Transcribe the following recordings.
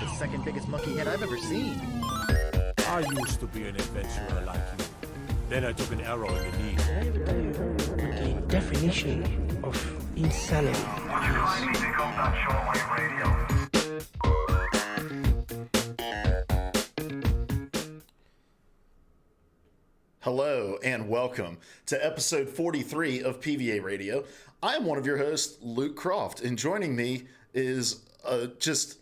the second biggest monkey head I've ever seen. I used to be an adventurer like you. Then I took an arrow in the knee. Can I ever tell you what the definition of insanity Hello and welcome to episode 43 of PvA Radio. I am one of your hosts, Luke Croft, and joining me is just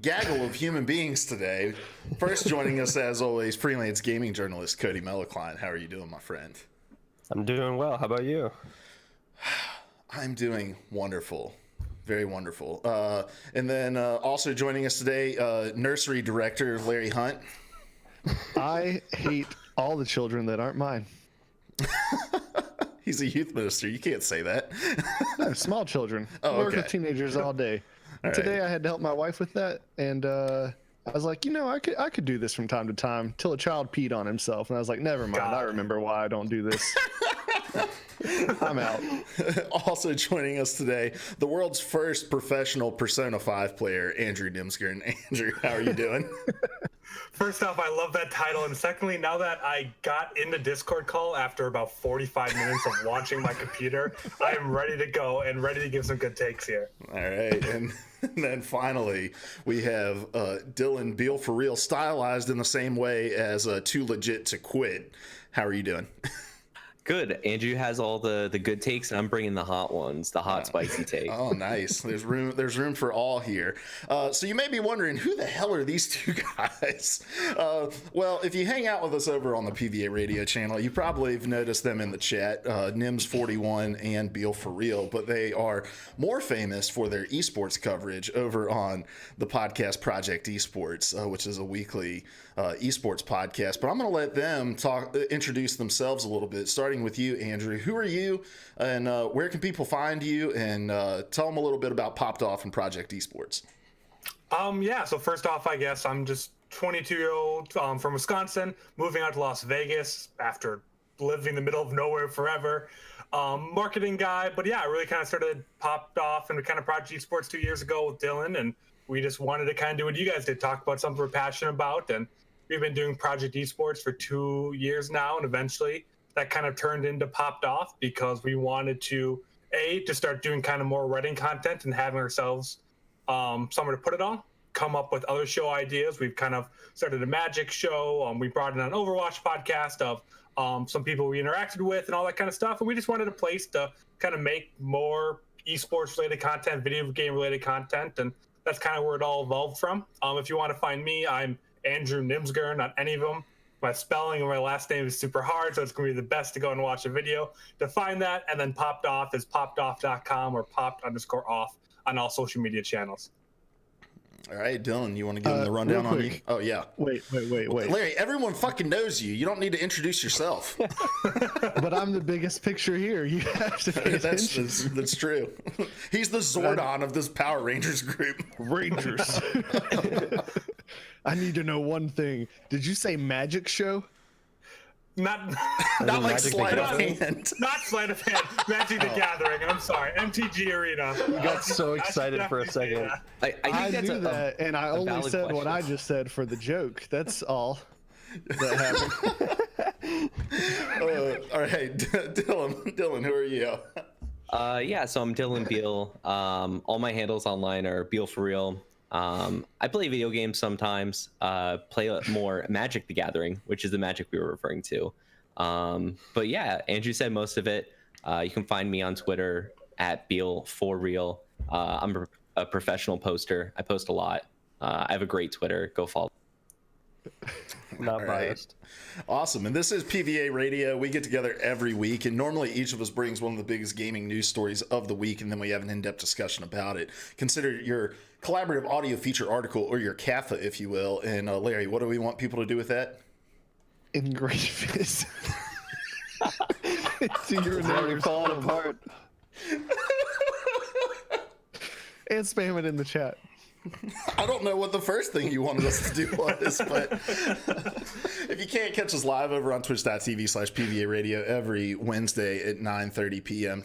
gaggle of human beings today. First joining us, as always, freelance gaming journalist Cody Mellekline. How are you doing, my friend? I'm doing well. How about you? I'm doing wonderful. Very wonderful. And then also joining us today, nursery director Larry Hunt. I hate all the children that aren't mine. He's a youth minister. You can't say that. No, small children. Oh, Work okay. with teenagers all day. All Today right. I had to help my wife with that, and I was like, I could do this from time to time till a child peed on himself, and I was like, never mind. I remember why I don't do this. I'm out. Also joining us today, the world's first professional Persona 5 player, Andrew Nimsgern. Andrew, how are you doing? First off, I love that title, and secondly, now that I got in the Discord call after about 45 minutes of watching my computer, I am ready to go and ready to give some good takes here. All right, and then finally, we have Dylan Beal for real, stylized in the same way as Too Legit to Quit. How are you doing? Good. Andrew has all the good takes, and I'm bringing the hot ones, the hot, spicy takes. Oh, nice. There's room for all here. So you may be wondering, who the hell are these two guys? Well, if you hang out with us over on the PvA Radio channel, you probably have noticed them in the chat, Nims41 and Beal for real, but they are more famous for their esports coverage over on the podcast Project Esports, which is a weekly esports podcast. But I'm going to let them introduce themselves a little bit, starting with you, Andrew. Who are you, and where can people find you, and tell them a little bit about Popped Off and Project Esports. Yeah, so first off, I guess I'm just 22-year-old from Wisconsin, moving out to Las Vegas after living in the middle of nowhere forever. Marketing guy, but yeah, I really kind of started Popped Off and kind of Project Esports 2 years ago with Dylan, and we just wanted to kind of do what you guys did, talk about something we're passionate about, and we've been doing Project Esports for 2 years now, and eventually that kind of turned into Popped Off because we wanted to start doing kind of more writing content and having ourselves somewhere to put it on, come up with other show ideas. We've kind of started a Magic show. We brought in an Overwatch podcast of some people we interacted with and all that kind of stuff. And we just wanted a place to kind of make more esports related content, video game related content. And that's kind of where it all evolved from. If you want to find me, I'm Andrew Nimsgern on any of them. My spelling and my last name is super hard, so it's going to be the best to go and watch a video to find that. And then Popped Off is poppedoff.com or popped_off on all social media channels. All right, Dylan, you want to give them the rundown on you? Oh, yeah. Wait. Larry, everyone fucking knows you. You don't need to introduce yourself. But I'm the biggest picture here. You have to pay attention. That's true. He's the Zordon of this Power Rangers group. Rangers. I need to know one thing. Did you say Magic show? Not like sleight of hand. Not sleight of hand. Magic the Gathering. I'm sorry. MTG Arena. You got so excited for a second. I think I that's knew that, and I only said valid what I question. just said for the joke. That's all that happened. All right, Dylan, who are you? Yeah, so I'm Dylan Beal. All my handles online are Beal for real. I play video games sometimes, play more Magic the Gathering, which is the Magic we were referring to. But yeah, Andrew said most of it. You can find me on Twitter at Beal for real. I'm a professional poster. I post a lot. I have a great Twitter. Go follow. Not All biased. Right. Awesome. And this is PvA Radio. We get together every week, and normally each of us brings one of the biggest gaming news stories of the week, and then we have an in-depth discussion about it. Consider your collaborative audio feature article, or your CAFA, if you will. And Larry, what do we want people to do with that? Engrave it. It's your name. Falling apart. And spam it in the chat. I don't know what the first thing you wanted us to do was, but if you can't catch us live over on twitch.tv/PvA Radio every Wednesday at 9:30 p.m.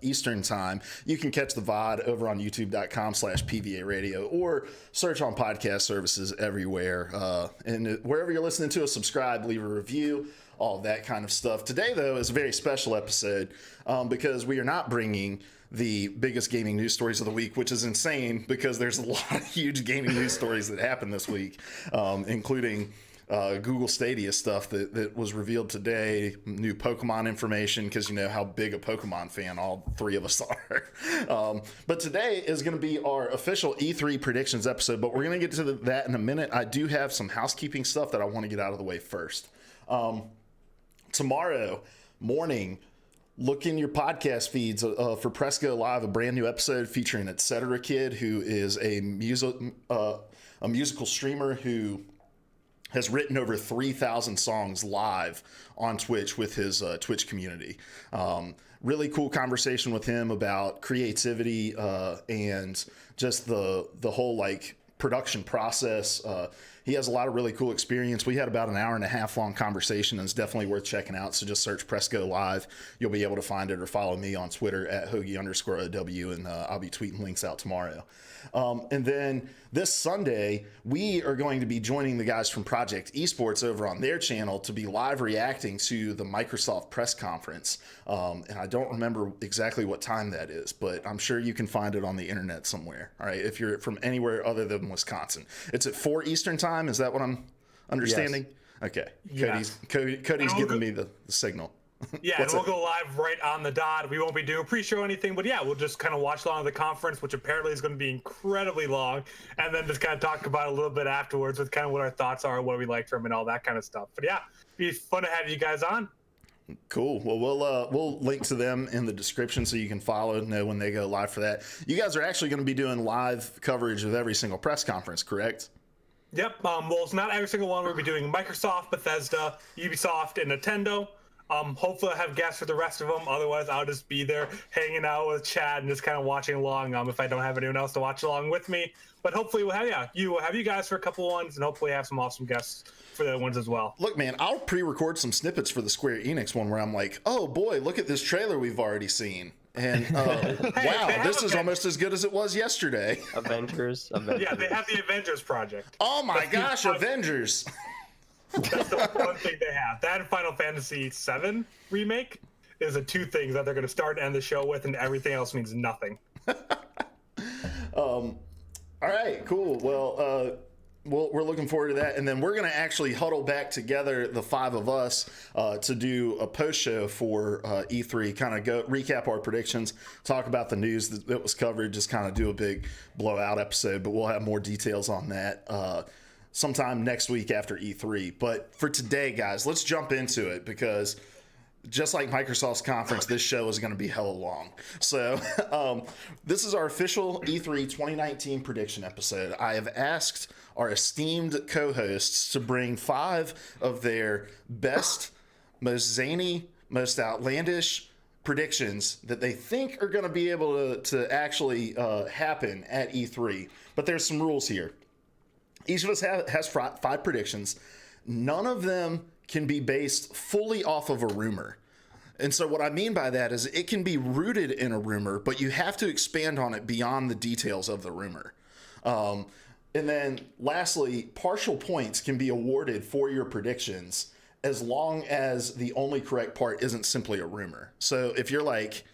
Eastern time, you can catch the VOD over on youtube.com/PvA Radio or search on podcast services everywhere. And wherever you're listening to us, subscribe, leave a review, all of that kind of stuff. Today, though, is a very special episode because we are not bringing the biggest gaming news stories of the week, which is insane because there's a lot of huge gaming news stories that happened this week, including Google Stadia stuff that was revealed today, new Pokemon information, because you know how big a Pokemon fan all three of us are. But today is going to be our official E3 predictions episode, but we're going to get to that in a minute. I do have some housekeeping stuff that I want to get out of the way first. Tomorrow morning, look in your podcast feeds for Press Go Live, a brand new episode featuring Etc. Kid, who is a musical streamer who has written over 3,000 songs live on Twitch with his Twitch community. Really cool conversation with him about creativity and just the whole like production process. He has a lot of really cool experience. We had about an hour and a half long conversation, and it's definitely worth checking out. So just search Press Go Live. You'll be able to find it, or follow me on Twitter at Hoagie_OW, and I'll be tweeting links out tomorrow. And then this Sunday, we are going to be joining the guys from Project Esports over on their channel to be live reacting to the Microsoft press conference. And I don't remember exactly what time that is, but I'm sure you can find it on the internet somewhere. All right, if you're from anywhere other than Wisconsin. It's at 4 Eastern time. Is that what I'm understanding? Yes. Okay. Yes. Cody's giving me the signal. Yeah, and we'll go live right on the dot. We won't be doing a pre-show or anything, but yeah, we'll just kind of watch along the conference, which apparently is going to be incredibly long, and then just kind of talk about it a little bit afterwards with kind of what our thoughts are, what we liked from it, and all that kind of stuff. But yeah, it'd be fun to have you guys on. Cool. Well, we'll link to them in the description so you can know when they go live for that. You guys are actually going to be doing live coverage of every single press conference, correct? Yep. Well, it's not every single one. We'll be doing Microsoft, Bethesda, Ubisoft, and Nintendo. Hopefully I have guests for the rest of them. Otherwise, I'll just be there hanging out with Chad and just kind of watching along if I don't have anyone else to watch along with me. But hopefully we'll have you guys for a couple ones, and hopefully have some awesome guests for the other ones as well. Look, man, I'll pre-record some snippets for the Square Enix one where I'm like, oh boy, look at this trailer we've already seen. And wow, this is almost as good as it was yesterday. Avengers. Yeah, they have the Avengers project. Oh my gosh, Avengers. That's the one thing they have. That and Final Fantasy VII Remake is the two things that they're going to start and end the show with, and everything else means nothing. All right, cool. Well, we're looking forward to that, and then we're going to actually huddle back together, the five of us, to do a post show for E3. Kind of go recap our predictions, talk about the news that was covered, just kind of do a big blowout episode. But we'll have more details on that sometime next week after E3. But for today, guys, let's jump into it, because just like Microsoft's conference, this show is going to be hella long. So this is our official E3 2019 prediction episode. I have asked our esteemed co-hosts to bring 5 of their best, most zany, most outlandish predictions that they think are going to be able to actually happen at E3. But there's some rules here. Each of us has 5 predictions. None of them can be based fully off of a rumor. And so what I mean by that is it can be rooted in a rumor, but you have to expand on it beyond the details of the rumor. And then lastly, partial points can be awarded for your predictions as long as the only correct part isn't simply a rumor. So if you're like,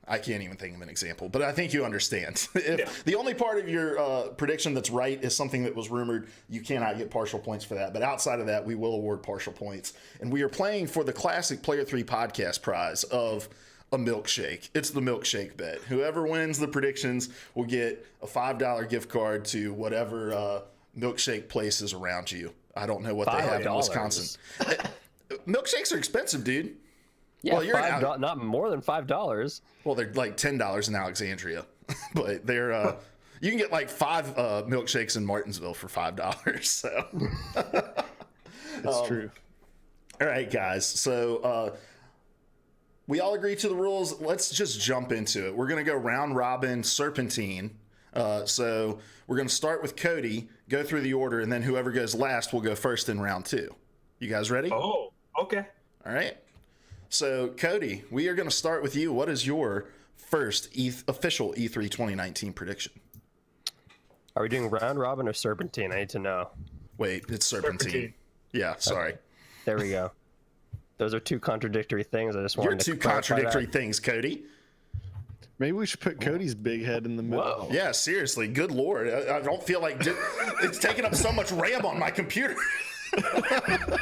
I can't even think of an example, but I think you understand. If the only part of your prediction that's right is something that was rumored, you cannot get partial points for that. But outside of that, we will award partial points. And we are playing for the classic Player 3 podcast prize of a milkshake. It's the milkshake bet. Whoever wins the predictions will get a $5 gift card to whatever milkshake place is around you. I don't know what they have in Wisconsin. Milkshakes are expensive, dude. Yeah, well, you're not more than $5. Well, they're like $10 in Alexandria, but they're you can get like 5 milkshakes in Martinsville for $5. So That's true. All right, guys. So we all agree to the rules. Let's just jump into it. We're gonna go round robin serpentine. So we're going to start with Cody, go through the order, and then whoever goes last will go first in round 2. You guys ready? Oh, okay. All right. So, Cody, we are going to start with you. What is your first official E3 2019 prediction? Are we doing round robin or serpentine? I need to know. Wait, it's serpentine. Yeah, sorry. Okay. There we go. Those are two contradictory things. I just wanted You're to two clarify contradictory that. things, Cody. Maybe we should put Cody's big head in the middle. Whoa. Yeah, seriously. Good Lord. I don't feel like it's taking up so much RAM on my computer.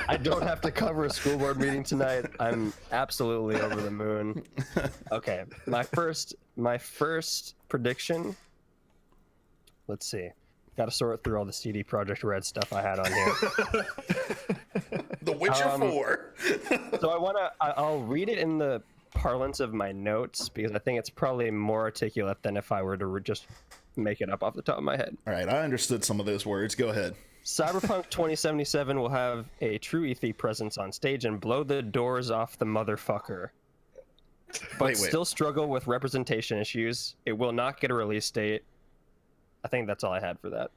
I don't have to cover a school board meeting tonight. I'm absolutely over the moon. Okay, my first prediction. Let's see. Got to sort through all the CD Projekt Red stuff I had on here. The Witcher 4. So I'll read it in the parlance of my notes because I think it's probably more articulate than if I were to just make it up off the top of my head. All right, I understood some of those words. Go ahead. Cyberpunk 2077 will have a true E3 presence on stage and blow the doors off the motherfucker. But Wait. still struggle with representation issues. It will not get a release date. I think that's all I had for that.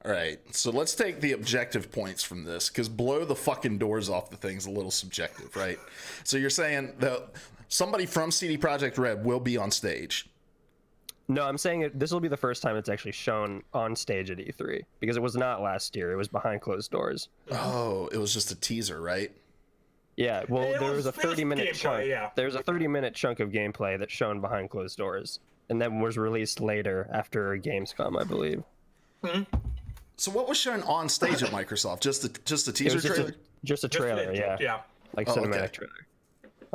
All right, so let's take the objective points from this, because blow the fucking doors off the thing's a little subjective, right? So you're saying that somebody from CD Projekt Red will be on stage. No, I'm saying this will be the first time it's actually shown on stage at E3 because it was not last year. It was behind closed doors. Oh, it was just a teaser, right? Yeah, well, It there was a was 30-minute gameplay, chunk. yeah. There's a 30-minute chunk of gameplay that's shown behind closed doors, and then was released later after Gamescom, I believe. So what was shown on stage at Microsoft? Just a It teaser was trailer? just a trailer, yeah, Yeah. like Oh, cinematic okay.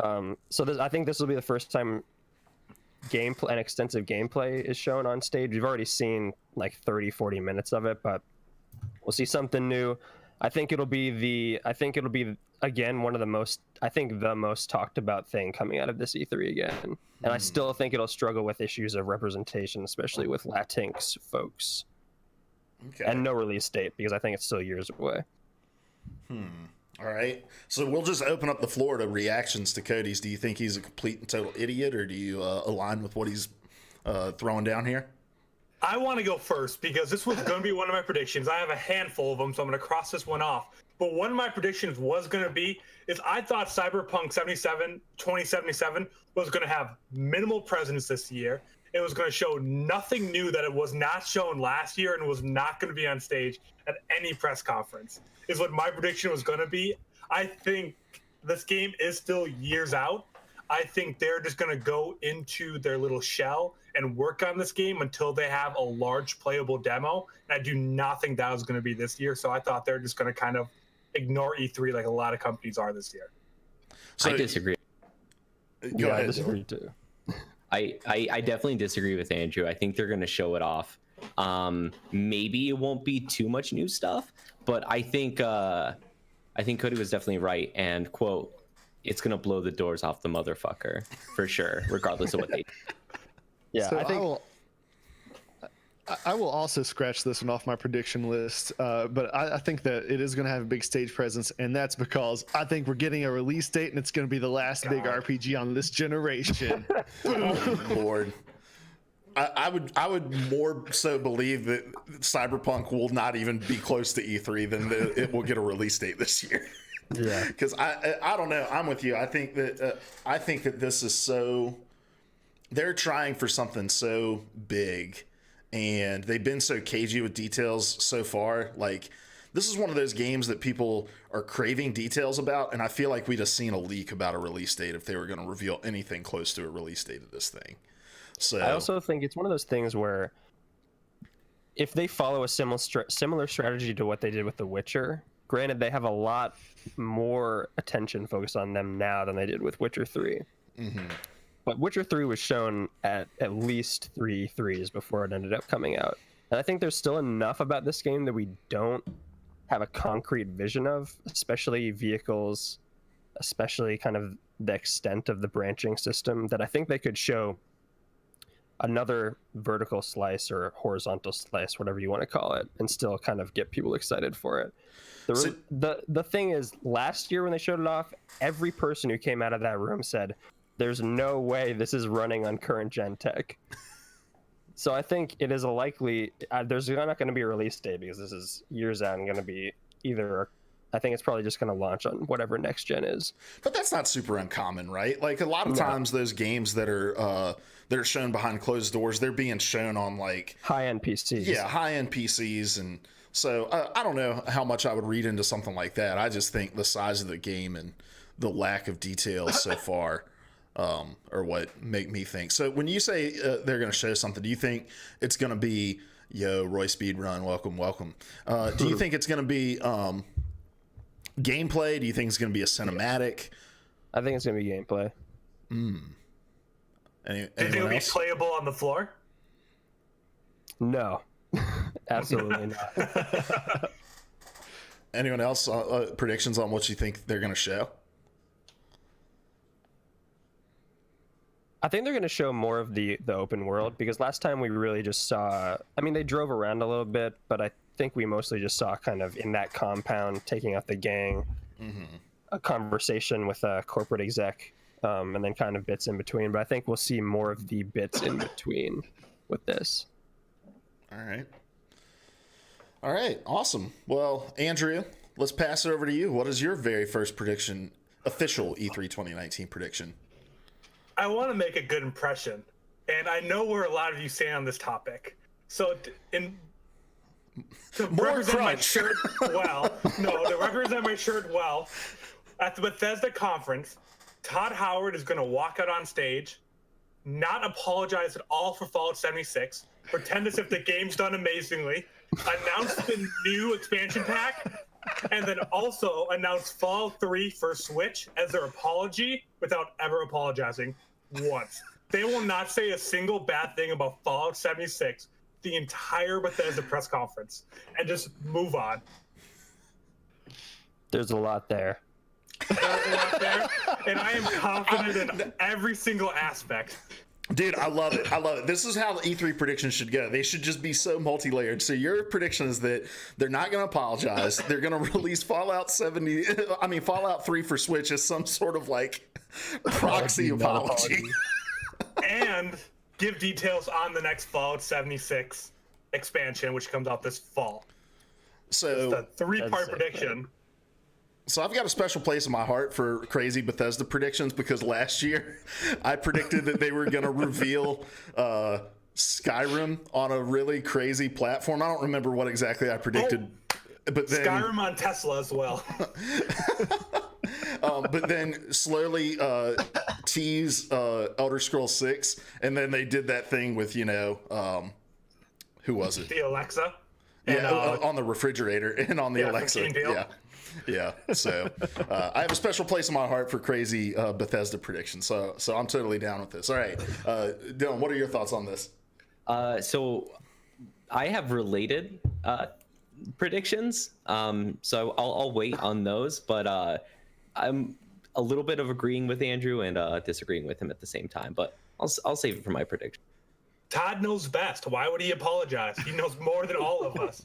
trailer. So I think this will be the first time gameplay and extensive gameplay is shown on stage. We've already seen like 30-40 minutes of it, but we'll see something new. I think it'll be again one of the most the most talked about thing coming out of this E3 again. And I still think it'll struggle with issues of representation, especially with Latinx folks. Okay. And no release date because I think it's still years away. All right. So we'll just open up the floor to reactions to Cody's. Do you think he's a complete and total idiot, or do you align with what he's throwing down here? I want to go first because this was going to be one of my predictions. I have a handful of them, so I'm going to cross this one off. But one of my predictions was going to be is I thought Cyberpunk 2077 was going to have minimal presence this year. It was going to show nothing new that it was not shown last year and was not going to be on stage at any press conference, is what my prediction was going to be. I think this game is still years out. I think they're just going to go into their little shell and work on this game until they have a large playable demo. And I do not think that was going to be this year. So I thought they're just going to kind of ignore E3 like a lot of companies are this year. So, I disagree. Go ahead. I disagree too. I definitely disagree with Andrew. I think they're going to show it off. Maybe it won't be too much new stuff, but I think Cody was definitely right. And quote, it's going to blow the doors off the motherfucker for sure, regardless of what they do. Yeah, So I think I will also scratch this one off my prediction list, but I think that it is going to have a big stage presence, and that's because I think we're getting a release date, and it's going to be the last big RPG on this generation. Lord. I would more so believe that Cyberpunk will not even be close to E3 than it will get a release date this year. yeah. Because I don't know. I'm with you. I think that this is so. They're trying for something so big, and they've been so cagey with details so far. Like, this is one of those games that people are craving details about, and I feel like we just seen a leak about a release date if they were going to reveal anything close to a release date of this thing. So I also think it's one of those things where if they follow a similar strategy to what they did with The Witcher, granted they have a lot more attention focused on them now than they did with Witcher 3. Mm-hmm. But Witcher 3 was shown at least 3 3s before it ended up coming out. And I think there's still enough about this game that we don't have a concrete vision of, especially vehicles, especially kind of the extent of the branching system, that I think they could show another vertical slice or horizontal slice, whatever you want to call it, and still kind of get people excited for it. The thing is, last year when they showed it off, every person who came out of that room said, there's no way this is running on current gen tech. So I think it is a likely there's not going to be a release date because this is years out and going to be either. I think it's probably just going to launch on whatever next gen is. But that's not super uncommon, right? Like a lot of times those games that are shown behind closed doors, they're being shown on like high-end PCs. Yeah, high-end PCs. And so I don't know how much I would read into something like that. I just think the size of the game and the lack of details so far are what make me think. So when you say they're going to show something, do you think it's going to be, yo, Roy Speedrun, welcome. Do you think it's going to be gameplay? Do you think it's going to be a cinematic? I think it's going to be gameplay. Do you think it'll be playable on the floor? No, absolutely not. Anyone else predictions on what you think they're going to show? I think they're going to show more of the open world because last time we really just saw, I mean, they drove around a little bit, but I think we mostly just saw kind of in that compound taking out the gang, a conversation with a corporate exec, and then kind of bits in between. But I think we'll see more of the bits in between with this. All right. Awesome. Well, Andrea, let's pass it over to you. What is your very first prediction, official E3 2019 prediction? I want to make a good impression, and I know where a lot of you stand on this topic. So, to represent my shirt well, at the Bethesda conference, Todd Howard is going to walk out on stage, not apologize at all for Fallout 76, pretend as if the game's done amazingly, announce the new expansion pack, and then also announce Fallout 3 for Switch as their apology without ever apologizing once. They will not say a single bad thing about Fallout 76 the entire Bethesda press conference and just move on. There's a lot there. There's a lot there, and I am confident in every single aspect. Dude, I love it. This is how the E3 predictions should go. They should just be so multi-layered. So your prediction is that they're not going to apologize. They're going to release Fallout 3 for Switch as some sort of like proxy apology. And give details on the next Fallout 76 expansion, which comes out this fall. So it's a 3-part prediction. So I've got a special place in my heart for crazy Bethesda predictions because last year I predicted that they were going to reveal Skyrim on a really crazy platform. I don't remember what exactly I predicted. But then, Skyrim on Tesla as well. But then slowly tease Elder Scrolls 6, and then they did that thing with, who was it? The Alexa. On the refrigerator and on the Alexa. Yeah. So I have a special place in my heart for crazy Bethesda predictions. So I'm totally down with this. All right, Dylan, what are your thoughts on this? So I have related predictions. So I'll wait on those, but I'm a little bit of agreeing with Andrew and disagreeing with him at the same time. But I'll save it for my prediction. Todd knows best. Why would he apologize? He knows more than all of us.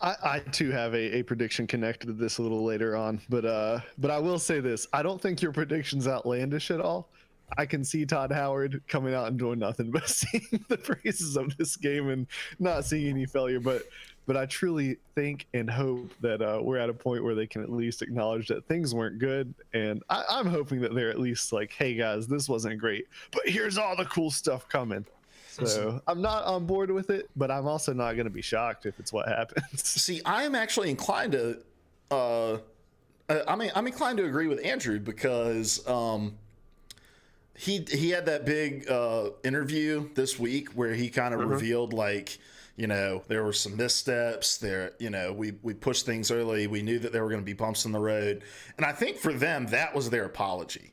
I too have a prediction connected to this a little later on, but I will say this: I don't think your prediction's outlandish at all. I can see Todd Howard coming out and doing nothing but singing the praises of this game and not seeing any failure. But I truly think and hope that we're at a point where they can at least acknowledge that things weren't good, and I'm hoping that they're at least like, "Hey guys, this wasn't great, but here's all the cool stuff coming." So I'm not on board with it, but I'm also not going to be shocked if it's what happens. See, I am actually inclined to, I'm inclined to agree with Andrew because he had that big interview this week where he kind of revealed like, there were some missteps there. We pushed things early. We knew that there were going to be bumps in the road, and I think for them that was their apology.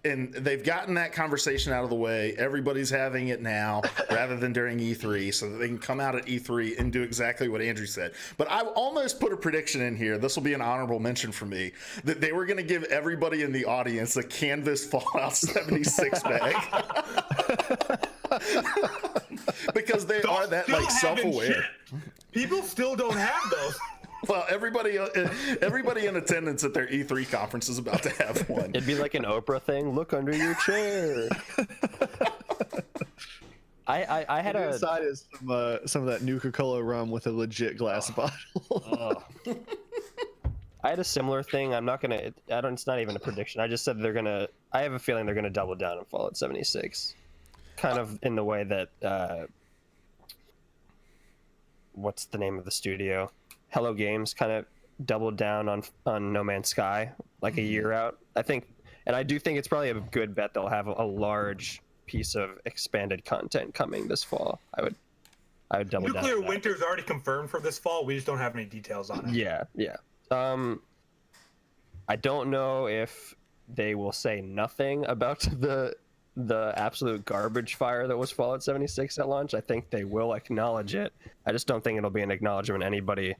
And they've gotten that conversation out of the way. Everybody's having it now rather than during E3 so that they can come out at E3 and do exactly what Andrew said. But I almost put a prediction in here. This will be an honorable mention for me that they were going to give everybody in the audience a canvas Fallout 76 bag. Because they are that self-aware. People still don't have those. Well, everybody in attendance at their E3 conference is about to have one. It'd be like an Oprah thing. Look under your chair. I had The a inside is some of that Nuka-Cola rum with a legit glass bottle. I had a similar thing. I'm not gonna. I don't. It's not even a prediction. I just said they're gonna. I have a feeling they're gonna double down on Fallout 76, kind of in the way that. What's the name of the studio? Hello Games kind of doubled down on No Man's Sky like a year out. I think, and I do think it's probably a good bet they'll have a large piece of expanded content coming this fall. I would double down. Nuclear Winter's already confirmed for this fall. We just don't have any details on it. Yeah. I don't know if they will say nothing about the absolute garbage fire that was Fallout 76 at launch. I think they will acknowledge it. I just don't think it'll be an acknowledgement anybody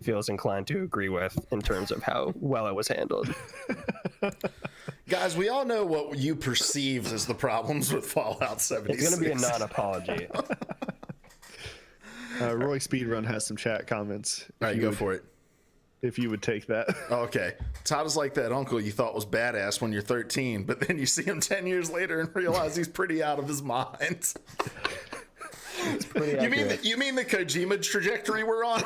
feels inclined to agree with in terms of how well it was handled. Guys, we all know what you perceived as the problems with Fallout 76. It's going to be a non-apology. Roy Speedrun has some chat comments. All right, go for it. If you would take that. Okay. Todd is like that uncle you thought was badass when you're 13, but then you see him 10 years later and realize he's pretty out of his mind. It's pretty accurate. You mean the Kojima trajectory we're on?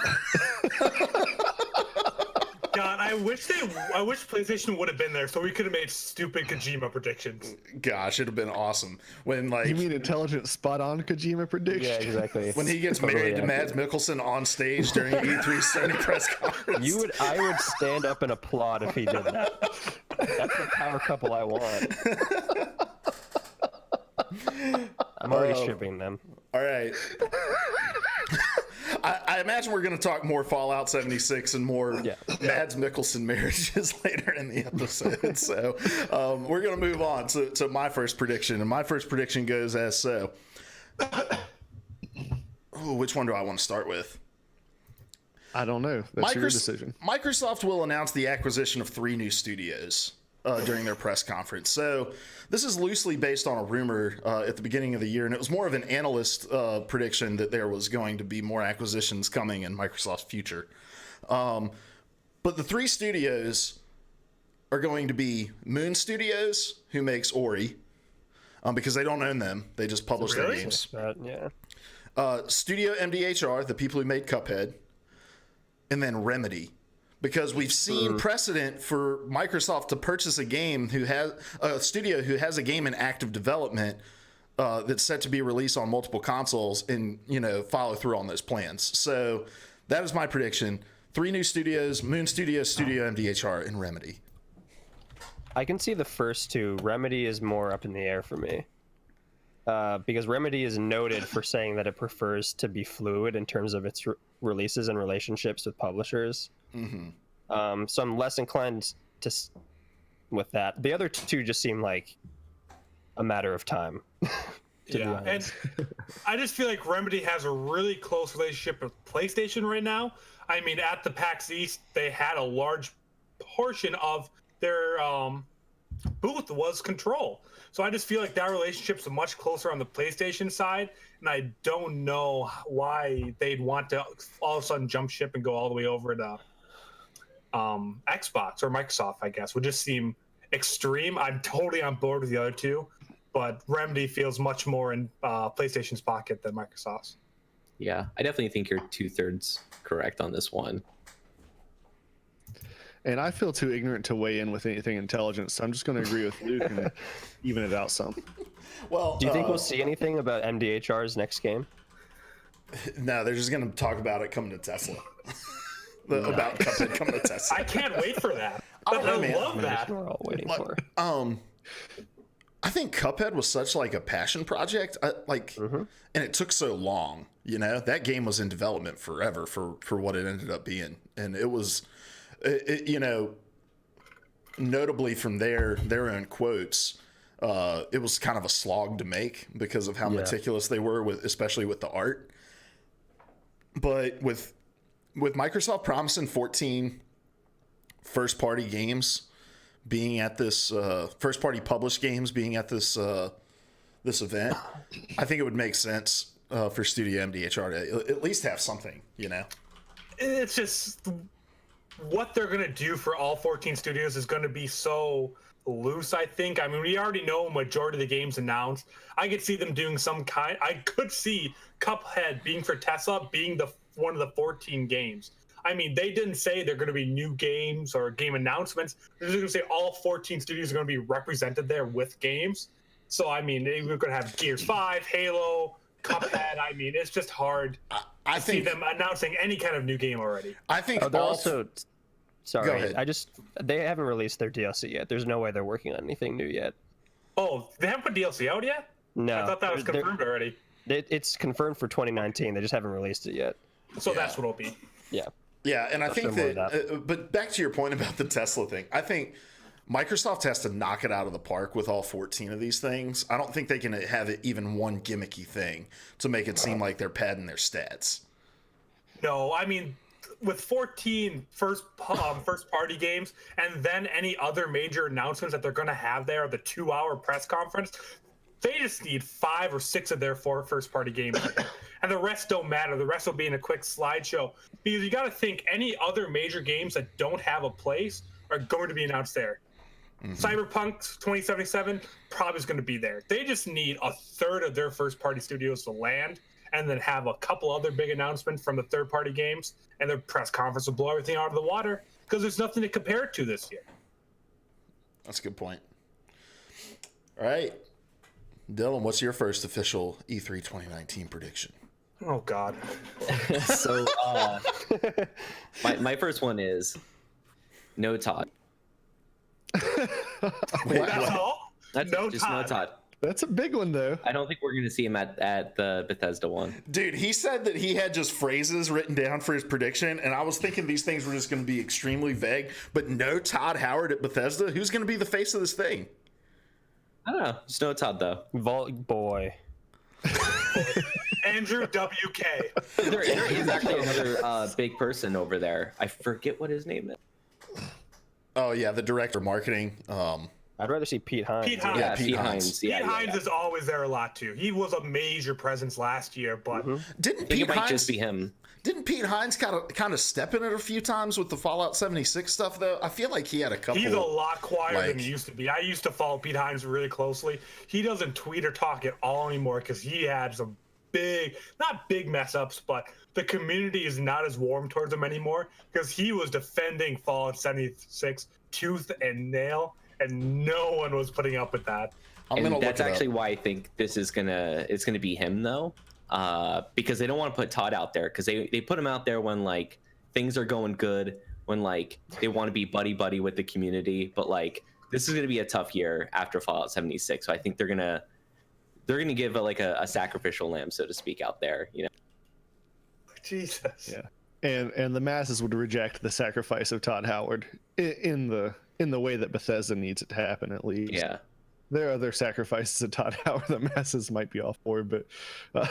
God, I wish PlayStation would have been there so we could have made stupid Kojima predictions. Gosh, it'd have been awesome. When You mean intelligent spot-on Kojima prediction? Yeah, exactly. when he gets Totally married to accurate. Mads Mikkelsen on stage during E3 Sony press conference. I would stand up and applaud if he did that. That's the power couple I want. I'm already shipping them. All right. I imagine we're going to talk more Fallout 76 and more Mads Mikkelsen marriages later in the episode. So we're going to move on to my first prediction. And my first prediction goes as so. Ooh, which one do I want to start with? I don't know. That's your decision. Microsoft will announce the acquisition of 3 new studios during their press conference. So this is loosely based on a rumor at the beginning of the year, and it was more of an analyst prediction that there was going to be more acquisitions coming in Microsoft's future. But the 3 studios are going to be Moon Studios, who makes Ori, because they don't own them. They just publish their games. Studio MDHR, the people who made Cuphead, and then Remedy. Because we've seen precedent for Microsoft to purchase a studio who has a game in active development that's set to be released on multiple consoles and, follow through on those plans. So that is my prediction. 3 new studios, Moon Studios, Studio MDHR, and Remedy. I can see the first 2. Remedy is more up in the air for me. Because Remedy is noted for saying that it prefers to be fluid in terms of its releases and relationships with publishers. Mm-hmm. So I'm less inclined with that. The other 2 just seem like a matter of time. And I just feel like Remedy has a really close relationship with PlayStation right now. I mean, at the PAX East, they had a large portion of their booth was Control. So I just feel like that relationship's much closer on the PlayStation side, and I don't know why they'd want to all of a sudden jump ship and go all the way over to Xbox or Microsoft, I guess. Would just seem extreme. I'm totally on board with the other 2, but Remedy feels much more in PlayStation's pocket than Microsoft's. Yeah, I definitely think you're 2/3 correct on this one. And I feel too ignorant to weigh in with anything intelligent, so I'm just going to agree with Luke and even it out some. Well, do you think we'll see anything about MDHR's next game? No, they're just going to talk about it coming to Tesla. About Cuphead coming to Tesla. I can't wait for that. I don't know, man. love that. We're all waiting for. I think Cuphead was such like a passion project, and it took so long. That game was in development forever for what it ended up being, and it was. Notably from their own quotes, it was kind of a slog to make because of how meticulous they were especially with the art. But with Microsoft promising 14 first-party games being at this first-party published games being at this event, I think it would make sense for Studio MDHR to at least have something. It's just. What they're going to do for all 14 studios is going to be so loose, I think. I mean, we already know a majority of the games announced. I could see them doing some kind. I could see Cuphead being for Tesla being one of the 14 games. I mean, they didn't say they're going to be new games or game announcements. They're just going to say all 14 studios are going to be represented there with games. So, I mean, we're going to have Gears 5, Halo, Cuphead. I mean, it's just hard to see them announcing any kind of new game already. I think they're also... Go Sorry, ahead. they haven't released their DLC yet. There's no way they're working on anything new yet. Oh, they haven't put DLC out yet? No. I thought that was confirmed already. It's confirmed for 2019. They just haven't released it yet. So that's what it'll be. Yeah. Yeah, and I think more that, but back to your point about the Tesla thing, I think Microsoft has to knock it out of the park with all 14 of these things. I don't think they can have it even one gimmicky thing to make it seem like they're padding their stats. No, I mean, with 14 first party games and then any other major announcements that they're going to have there, the 2-hour press conference, they just need 5 or 6 of their 4 first party games. And the rest don't matter. The rest will be in a quick slideshow. Because you got to think any other major games that don't have a place are going to be announced there. Mm-hmm. Cyberpunk 2077 probably is going to be there. They just need a third of their first party studios to land and then have a couple other big announcements from the third party games, and their press conference will blow everything out of the water because there's nothing to compare it to this year. That's a good point. All right. Dylan, what's your first official E3 2019 prediction? Oh, God. So, my first one is no Todd. That's all? That's no just Todd. no Todd. That's a big one, though. I don't think we're going to see him at the Bethesda one. Dude, he said that he had just phrases written down for his prediction, and I was thinking these things were just going to be extremely vague, but no Todd Howard at Bethesda? Who's going to be the face of this thing? I don't know. Just no Todd, though. Vault Boy. Andrew WK. There is actually another big person over there. I forget what his name is. Oh, yeah, the director of marketing. I'd rather see Pete Hines. Pete Hines. Yeah, Pete Hines. Pete Hines is always there a lot, too. He was a major presence last year, but... Didn't I think Pete it might Hines just be him. Didn't Pete Hines kind of step in it a few times with the Fallout 76 stuff, though? I feel like he had a couple... He's a lot quieter than he used to be. I used to follow Pete Hines really closely. He doesn't tweet or talk at all anymore because he had some not big mess ups, but the community is not as warm towards him anymore because he was defending Fallout 76 tooth and nail, and no one was putting up with that. And that's actually why I think this is it's gonna be him though, because they don't want to put Todd out there because they put him out there when like things are going good, when like they want to be buddy with the community, but like this is gonna be a tough year after Fallout 76, so I think they're gonna give a sacrificial lamb, so to speak, out there, you know. Jesus. Yeah, and the masses would reject the sacrifice of Todd Howard in the way that Bethesda needs it to happen, at least. Yeah. There are other sacrifices of Todd Howard the masses might be all for, but that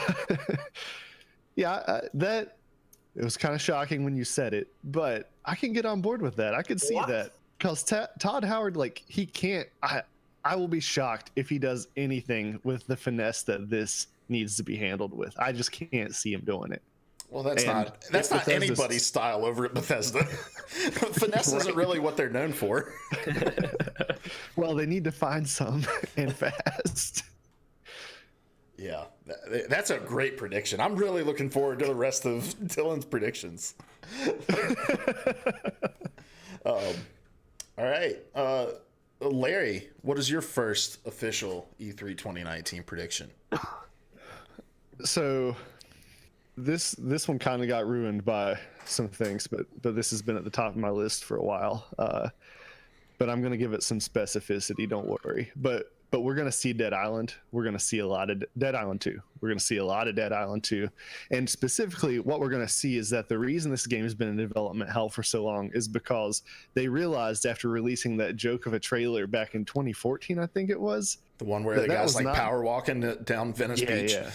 it was kind of shocking when you said it, but I can get on board with that. I can see that because Todd Howard, like, he can't. I will be shocked if he does anything with the finesse that this needs to be handled with. I just can't see him doing it. Well, that's not anybody's style over at Bethesda. Finesse isn't really what they're known for. Well, they need to find some and fast. Yeah, that's a great prediction. I'm really looking forward to the rest of Dylan's predictions. All right. Larry, what is your first official E3 2019 prediction? So this one kind of got ruined by some things, but this has been at the top of my list for a while. But I'm going to give it some specificity, don't worry. But we're going to see Dead Island. We're going to see a lot of Dead Island 2. We're going to see a lot of Dead Island 2. And specifically, what we're going to see is that the reason this game has been in development hell for so long is because they realized after releasing that joke of a trailer back in 2014, I think it was. The one where the guy's like power walking down Venice Beach. Yeah.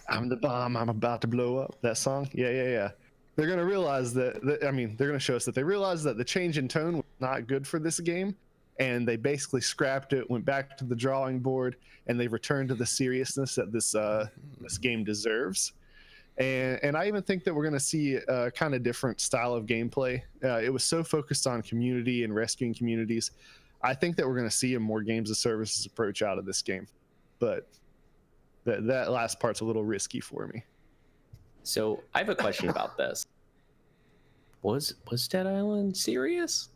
I'm the bomb. I'm about to blow up. That song. Yeah. They're going to realize that they're going to show us that they realized that the change in tone was not good for this game. And they basically scrapped it, went back to the drawing board, and they returned to the seriousness that this game deserves. And I even think that we're going to see a kind of different style of gameplay. It was so focused on community and rescuing communities. I think that we're going to see a more games of services approach out of this game, but that last part's a little risky for me. So I have a question about this. Was Dead Island serious?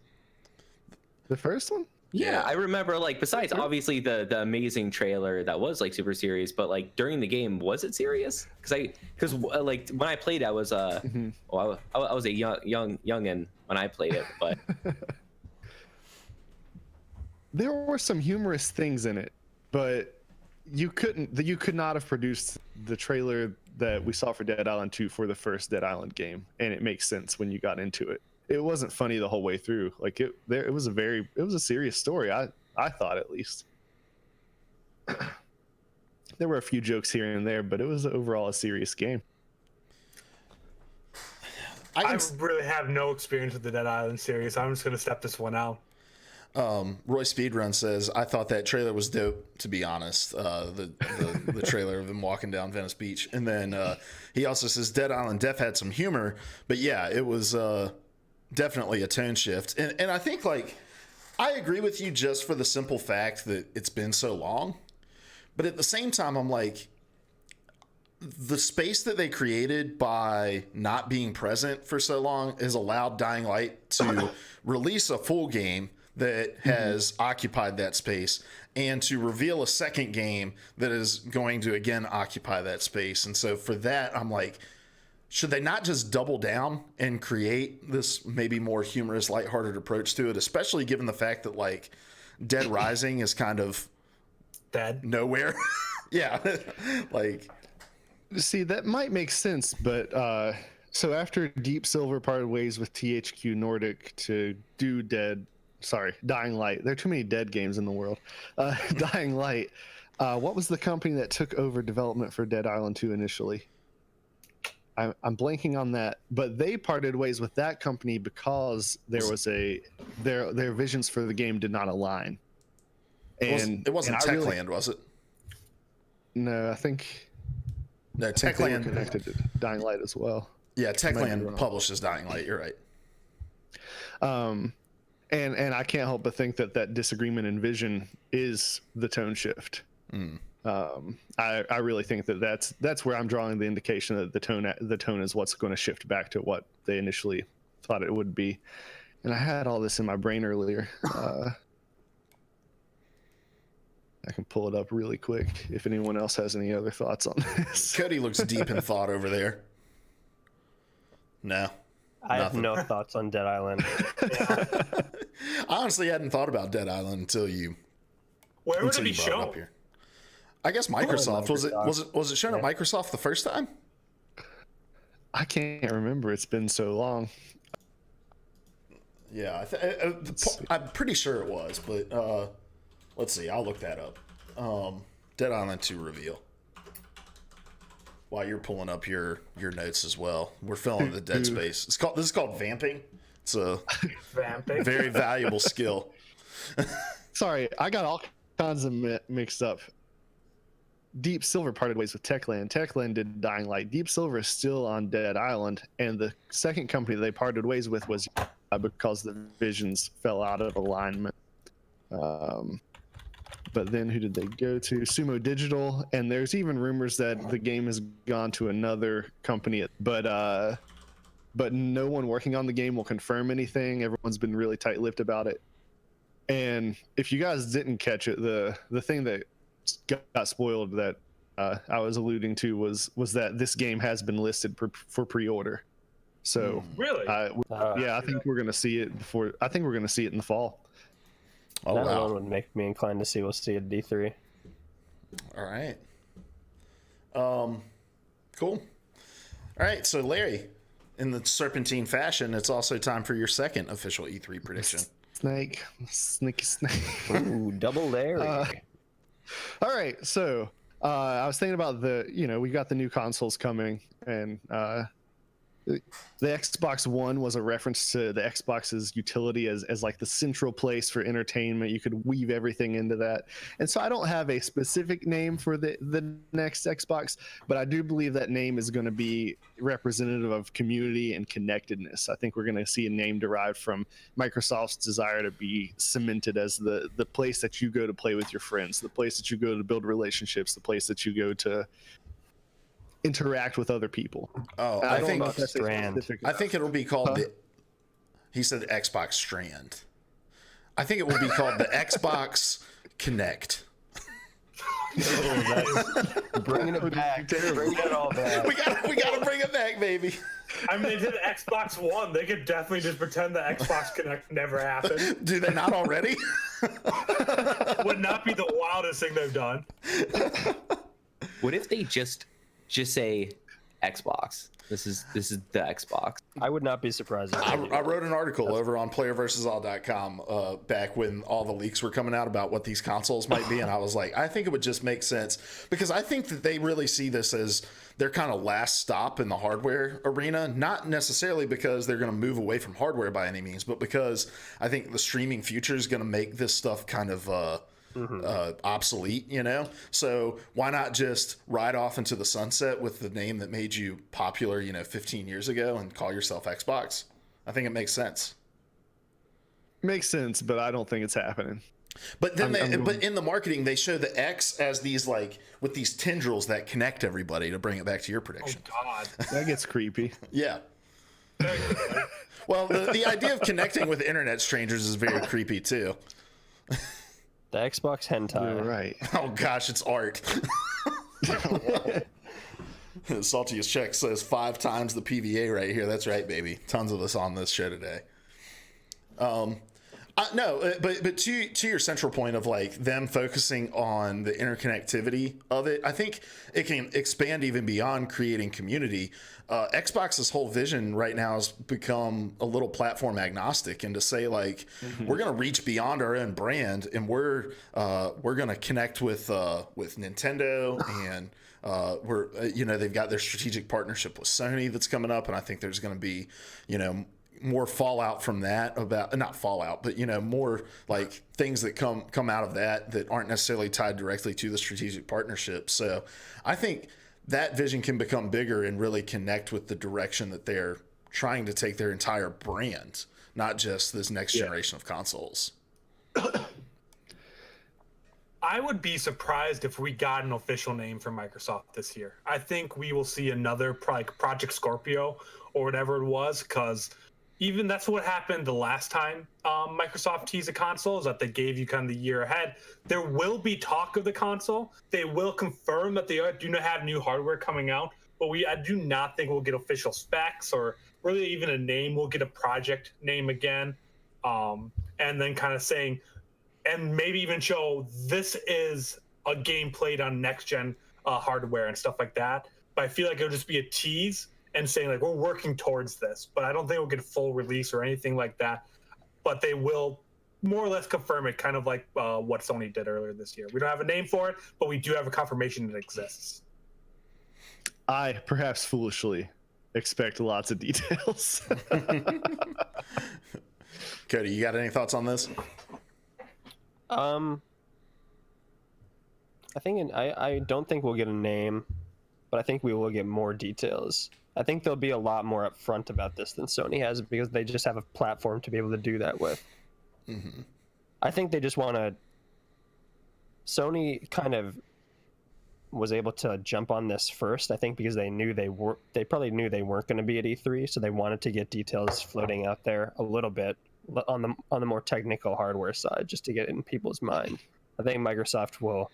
The first one? Yeah, I remember, like, besides obviously the amazing trailer that was like super serious, but like during the game, was it serious? Because like when I played, I was I was a youngin when I played it, but there were some humorous things in it, but you could not have produced the trailer that we saw for Dead Island 2 for the first Dead Island game, and it makes sense when you got into it. It wasn't funny the whole way through. Like it was a serious story. I thought, at least. There were a few jokes here and there, but it was overall a serious game. I really have no experience with the Dead Island series. I'm just gonna step this one out. Roy Speedrun says, I thought that trailer was dope, to be honest. The trailer of them walking down Venice Beach. And then he also says Dead Island Def had some humor, but yeah, it was definitely a tone shift. And I think, like, I agree with you just for the simple fact that it's been so long. But at the same time, I'm like, the space that they created by not being present for so long has allowed Dying Light to release a full game that has occupied that space, and to reveal a second game that is going to again occupy that space. And so for that, I'm like, should they not just double down and create this maybe more humorous, lighthearted approach to it, especially given the fact that, like, Dead Rising is kind of dead nowhere. Yeah. Like, see, that might make sense, but so after Deep Silver parted ways with THQ Nordic to do Dying Light. There are too many dead games in the world. Dying Light. What was the company that took over development for Dead Island 2 initially? I'm blanking on that, but they parted ways with that company because there was their visions for the game did not align. And it wasn't Techland, was it? No, I think Techland they were connected to Dying Light as well. Yeah, Techland publishes Dying Light. You're right. And I can't help but think that disagreement in vision is the tone shift. I really think that's where I'm drawing the indication that the tone is what's going to shift back to what they initially thought it would be. And I had all this in my brain earlier. I can pull it up really quick if anyone else has any other thoughts on this. Cody looks deep in thought over there. No. I have no thoughts on Dead Island. I honestly hadn't thought about Dead Island until you. Where would it be shown? Here. I guess Microsoft. Was it shown at Microsoft the first time? I can't remember. It's been so long. Yeah, I'm pretty sure it was, but let's see. I'll look that up. Dead Island 2 reveal. While you're pulling up your notes as well, we're filling the dead space. This is called vamping. It's a very valuable skill. Sorry, I got all kinds of mixed up. Deep Silver parted ways with Techland. Techland did Dying Light. Deep Silver is still on Dead Island, and the second company they parted ways with was because the visions fell out of alignment. But then who did they go to? Sumo Digital, and there's even rumors that the game has gone to another company, but no one working on the game will confirm anything. Everyone's been really tight-lipped about it. And if you guys didn't catch it, the thing that got spoiled that I was alluding to was that this game has been listed for pre-order. So really, I think we're gonna see it before. I think we're gonna see it in the fall. Oh, that one would make me inclined to see. We'll see at D3. All right. Cool. All right. So Larry, in the serpentine fashion, it's also time for your second official E3 prediction. Snake. Ooh, double Larry. All right. So I was thinking about we got the new consoles coming, and The Xbox One was a reference to the Xbox's utility as like the central place for entertainment. You could weave everything into that. And so I don't have a specific name for the next Xbox, but I do believe that name is going to be representative of community and connectedness. I think we're going to see a name derived from Microsoft's desire to be cemented as the place that you go to play with your friends, the place that you go to build relationships, the place that you go to interact with other people. Oh, I think don't know if that's I think it'll be called he said Xbox Strand. I think it will be called the Xbox Connect. Bringing it back. Bringing it all back. We gotta bring it back, baby. I mean, they did Xbox One. They could definitely just pretend the Xbox Connect never happened. Do they not already? Would not be the wildest thing they've done. What if they just say Xbox? This is the Xbox. I would not be surprised. If I wrote an article over on playerversusall.com back when all the leaks were coming out about what these consoles might be, and I was like, I think it would just make sense, because I think that they really see this as their kind of last stop in the hardware arena, not necessarily because they're going to move away from hardware by any means, but because I think the streaming future is going to make this stuff kind of obsolete, you know? So why not just ride off into the sunset with the name that made you popular, 15 years ago, and call yourself Xbox? I think it makes sense. Makes sense, but I don't think it's happening. But then but in the marketing, they show the X as these, like, with these tendrils that connect everybody, to bring it back to your prediction. Oh, God. That gets creepy. Yeah. Well, the idea of connecting with internet strangers is very creepy too. The Xbox hentai. You're right. Oh gosh, it's art. Saltiest Check says 5 times the PvA right here. That's right, baby. Tons of us on this show today. No, but to your central point of, like, them focusing on the interconnectivity of it, I think it can expand even beyond creating community. Xbox's whole vision right now has become a little platform agnostic, and to say, like, we're going to reach beyond our own brand, and we're going to connect with Nintendo, and they've got their strategic partnership with Sony that's coming up, and I think there's going to be more fallout from that, about not fallout, but more like things that come out of that aren't necessarily tied directly to the strategic partnership. So I think that vision can become bigger and really connect with the direction that they're trying to take their entire brand, not just this next generation of consoles. I would be surprised if we got an official name from Microsoft this year. I think we will see another Project Scorpio or whatever it was, because even that's what happened the last time Microsoft teased a console, is that they gave you kind of the year ahead. There will be talk of the console. They will confirm that they do not have new hardware coming out, but I do not think we'll get official specs or really even a name. We'll get a project name again, and then kind of saying, and maybe even show this is a game played on next-gen hardware and stuff like that. But I feel like it'll just be a tease and saying, like, we're working towards this, but I don't think we'll get a full release or anything like that. But they will more or less confirm it, kind of like what Sony did earlier this year. We don't have a name for it, but we do have a confirmation it exists. I, perhaps foolishly, expect lots of details. Cody, you got any thoughts on this? I don't think we'll get a name, but I think we will get more details. I think they'll be a lot more upfront about this than Sony has, because they just have a platform to be able to do that with. Mm-hmm. I think they just want to. Sony kind of was able to jump on this first, I think, because they probably knew they weren't going to be at E3, so they wanted to get details floating out there a little bit on the more technical hardware side, just to get it in people's mind. I think Microsoft will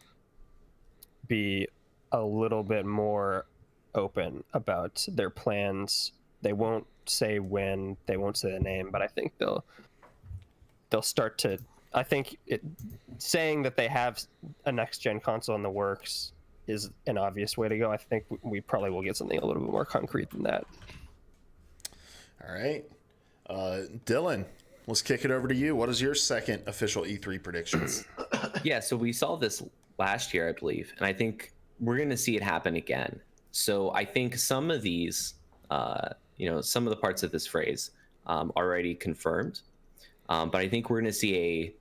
be a little bit more open about their plans. They won't say when, they won't say the name, but I think they'll start to. I think saying that they have a next gen console in the works is an obvious way to go. I think we probably will get something a little bit more concrete than that. All right, Dylan, let's kick it over to you. What is your second official E3 predictions? Yeah, so we saw this last year, I believe, and I think we're going to see it happen again. So I think some of these, some of the parts of this phrase already confirmed. But I think we're going to see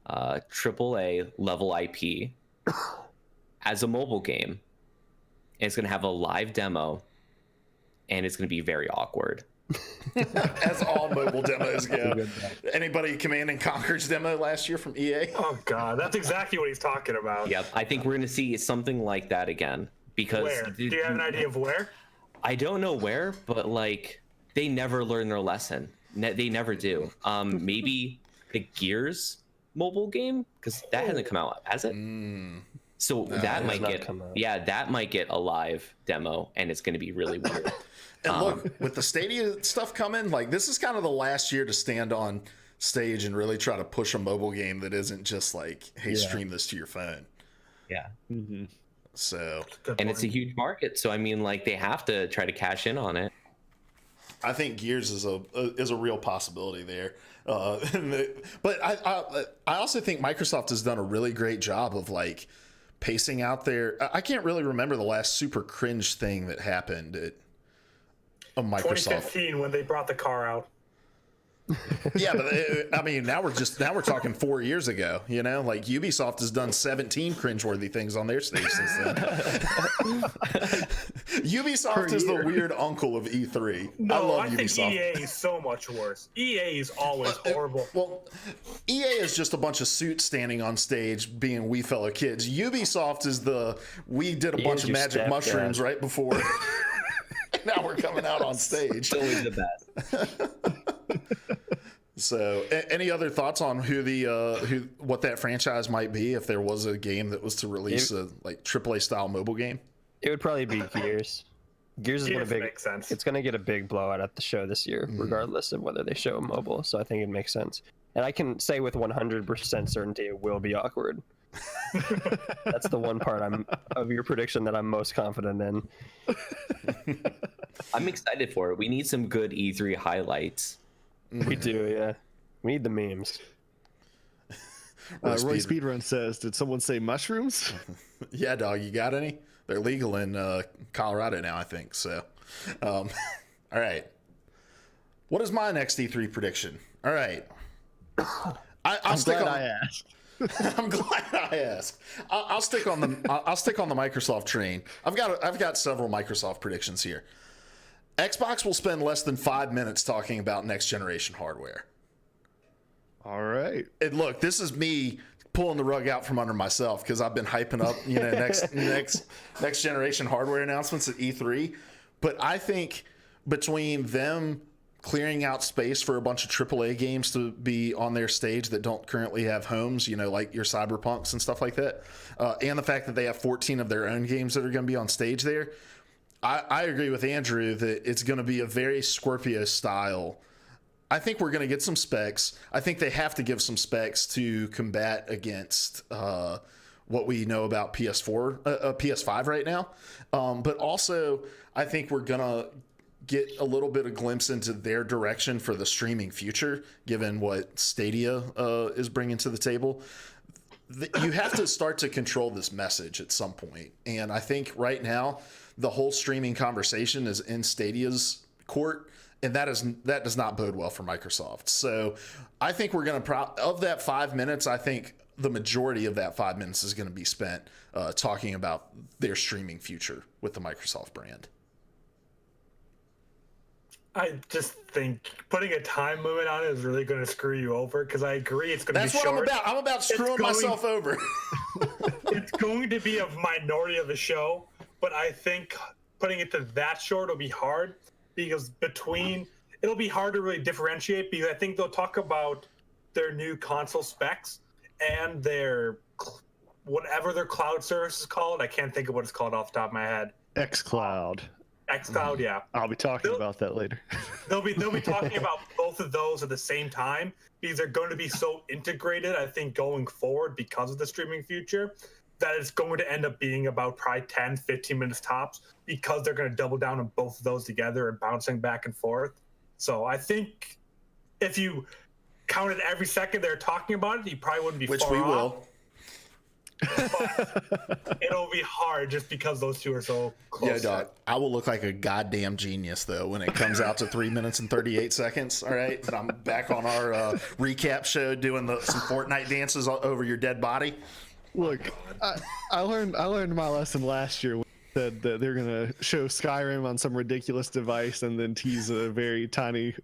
a AAA level IP as a mobile game. And it's going to have a live demo, and it's going to be very awkward. As all mobile demos go. Anybody Command and Conquer's demo last year from EA? Oh God, that's exactly what he's talking about. Yep, I think we're going to see something like that again. Because where? Do you have an idea of where? I don't know where, but they never learn their lesson. They never do. Maybe the Gears mobile game, because that hasn't come out, has it? So that might get a live demo, and it's going to be really weird. And look, with the Stadia stuff coming, this is kind of the last year to stand on stage and really try to push a mobile game that isn't just hey, stream this to your phone. Yeah. Mm-hmm. So, and it's a huge market, so I mean, they have to try to cash in on it. I think Gears is a real possibility there. But I also think Microsoft has done a really great job of pacing out their. I can't really remember the last super cringe thing that happened at Microsoft. 2015 when they brought the car out. Yeah, but now we're talking 4 years ago. Ubisoft has done 17 cringeworthy things on their stage since then. Ubisoft is the weird uncle of E3. No, I think Ubisoft. EA is so much worse. EA is always horrible. Well, EA is just a bunch of suits standing on stage being we fellow kids. Ubisoft is we did a bunch of magic mushrooms right before. Now we're coming out on stage. It's always the best. So, any other thoughts on what that franchise might be if there was a game that was to release a AAA style mobile game? It would probably be Gears. Gears is going to make sense. It's going to get a big blowout at the show this year, regardless of whether they show mobile. So I think it makes sense. And I can say with 100% certainty it will be awkward. That's the one part of your prediction that I'm most confident in. I'm excited for it. We need some good E3 highlights. We do, yeah. We need the memes. Roy Speedrun says, did someone say mushrooms? Yeah, dog, you got any? They're legal in Colorado now, I think. So, all right. What is my next E3 prediction? All right. I'm glad I asked. I'm glad I asked. I'll stick on the Microsoft train. I've got several Microsoft predictions here. Xbox will spend less than 5 minutes talking about next generation hardware. All right. And look, this is me pulling the rug out from under myself because I've been hyping up, next generation hardware announcements at E3. But I think between them clearing out space for a bunch of AAA games to be on their stage that don't currently have homes, like your Cyberpunks and stuff like that, and the fact that they have 14 of their own games that are going to be on stage there, I agree with Andrew that it's going to be a very Scorpio style. I think we're going to get some specs. I think they have to give some specs to combat against what we know about PS5 right now. But also, I think we're going to get a little bit of glimpse into their direction for the streaming future, given what Stadia is bringing to the table. You have to start to control this message at some point. And I think right now, the whole streaming conversation is in Stadia's court, and that does not bode well for Microsoft. So I think we're going to, of that 5 minutes, I think the majority of that 5 minutes is going to be spent talking about their streaming future with the Microsoft brand. I just think putting a time limit on it is really going to screw you over because I agree it's going to be short. That's what I'm about. I'm about screwing myself over. It's going to be a minority of the show, but I think putting it to that short will be hard because it'll be hard to really differentiate because I think they'll talk about their new console specs and their whatever their cloud service is called. I can't think of what it's called off the top of my head. xCloud. xCloud, yeah. I'll be talking about that later. They'll be talking about both of those at the same time because they're going to be so integrated, I think, going forward because of the streaming future, that it's going to end up being about probably 10, 15 minutes tops because they're going to double down on both of those together and bouncing back and forth. So I think if you counted every second they're talking about it, you probably wouldn't be far off. But it'll be hard just because those two are so close. Yeah, dog. I will look like a goddamn genius though when it comes out to 3 minutes and 38 seconds. All right, and I'm back on our recap show doing some Fortnite dances over your dead body. Look, I learned my lesson last year. Said that they're gonna show Skyrim on some ridiculous device and then tease a very tiny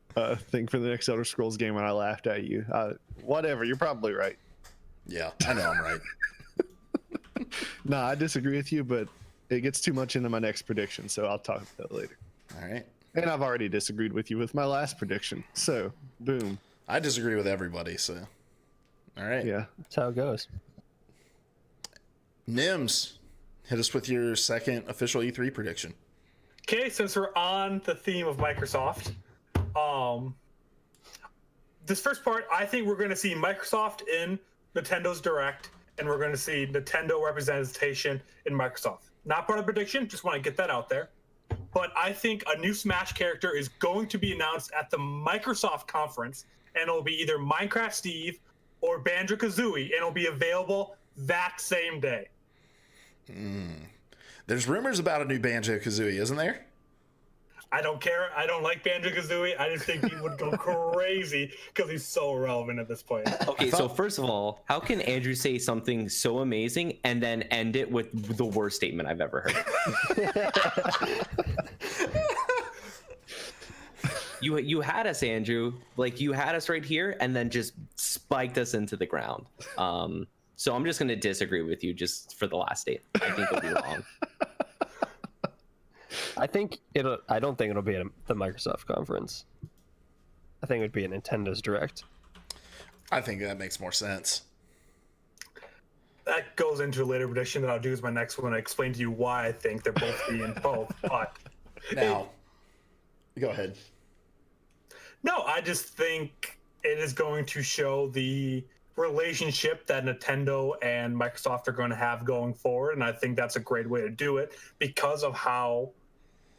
thing for the next Elder Scrolls game, and I laughed at you. Whatever, you're probably right. Yeah, I know I'm right. No, I disagree with you, but it gets too much into my next prediction, so I'll talk about that later. All right. And I've already disagreed with you with my last prediction, so boom. I disagree with everybody, so all right. Yeah, That's how it goes. Nims, hit us with your second official E3 prediction. Okay, since we're on the theme of Microsoft, this first part, I think we're going to see Microsoft in Nintendo's Direct, and we're going to see Nintendo representation in Microsoft. Not part of the prediction, just want to get that out there. But I think a new Smash character is going to be announced at the Microsoft conference, and it'll be either Minecraft Steve or Banjo-Kazooie, and it'll be available that same day. There's rumors about a new Banjo-Kazooie, isn't there? I don't care. I don't like Banjo-Kazooie. I just think he would go crazy because he's so irrelevant at this point. Okay, so first of all, how can Andrew say something so amazing and then end it with the worst statement I've ever heard? You had us, Andrew. Like, you had us right here and then just spiked us into the ground. So I'm just going to disagree with you just for the last statement. I think it'll be wrong. I don't think it'll be at the Microsoft conference. I think it would be a Nintendo's Direct. I think that makes more sense. That goes into a later prediction that I'll do as my next one. I explain to you why I think they're both being both. But Now, go ahead. no, I just think it is going to show the relationship that Nintendo and Microsoft are going to have going forward, and I think that's a great way to do it because of how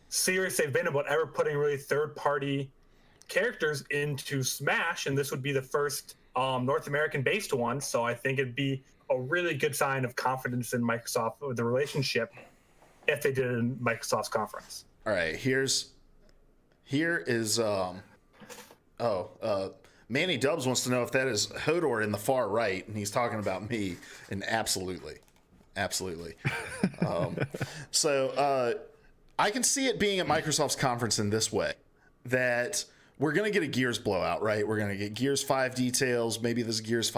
serious they've been about ever putting really third-party characters into Smash, and this would be the first North American-based one, so I think it'd be a really good sign of confidence in Microsoft with the relationship if they did it in Microsoft's conference. All right, here is Manny Dubs wants to know if that is Hodor in the far right, and he's talking about me, and absolutely. So I can see it being at Microsoft's conference in this way, that we're going to get a Gears blowout, right? We're going to get Gears 5 details, maybe this Gears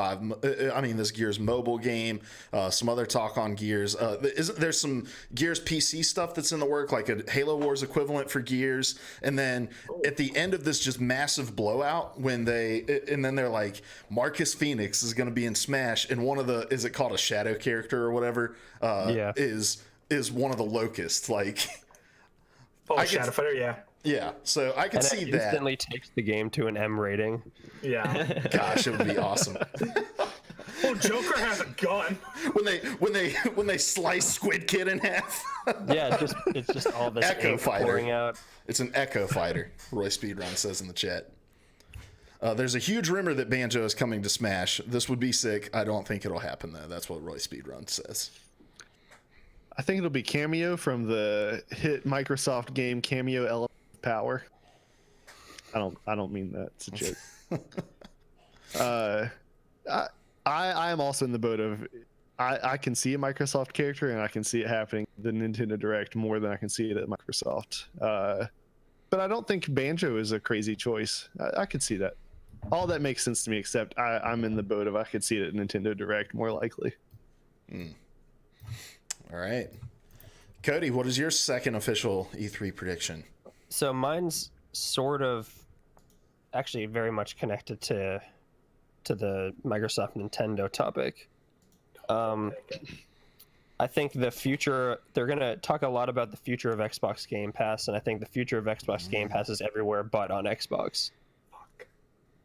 mobile game, some other talk on Gears. There's some Gears PC stuff that's in the work, like a Halo Wars equivalent for Gears. And then at the end of this just massive blowout, and then they're like, Marcus Phoenix is going to be in Smash, and one of the, is it called a shadow character or whatever? Is one of the Locusts, like. Shadow Fighter, yeah. Yeah, so I can see that. Instantly takes the game to an M rating. Yeah. Gosh, it would be awesome. Oh, Joker has a gun. When they slice Squid Kid in half. Yeah, it's just all this Echo ink Fighter. pouring out. It's an Echo Fighter. Roy Speedrun says in the chat. There's a huge rumor that Banjo is coming to Smash. This would be sick. I don't think it'll happen though. That's what Roy Speedrun says. I think it'll be Cameo from the hit Microsoft game Cameo Element of Power. I don't mean that. It's a joke. I am also in the boat of I can see a Microsoft character and I can see it happening at the Nintendo Direct more than I can see it at Microsoft. But I don't think Banjo is a crazy choice. I could see that. All that makes sense to me, except I'm in the boat of I could see it at Nintendo Direct more likely. All right. Cody, what is your second official E3 prediction? So mine's sort of actually very much connected to the Microsoft Nintendo topic. I think the future, they're going to talk a lot about the future of Xbox Game Pass, and I think the future of Xbox Game Pass is everywhere but on Xbox.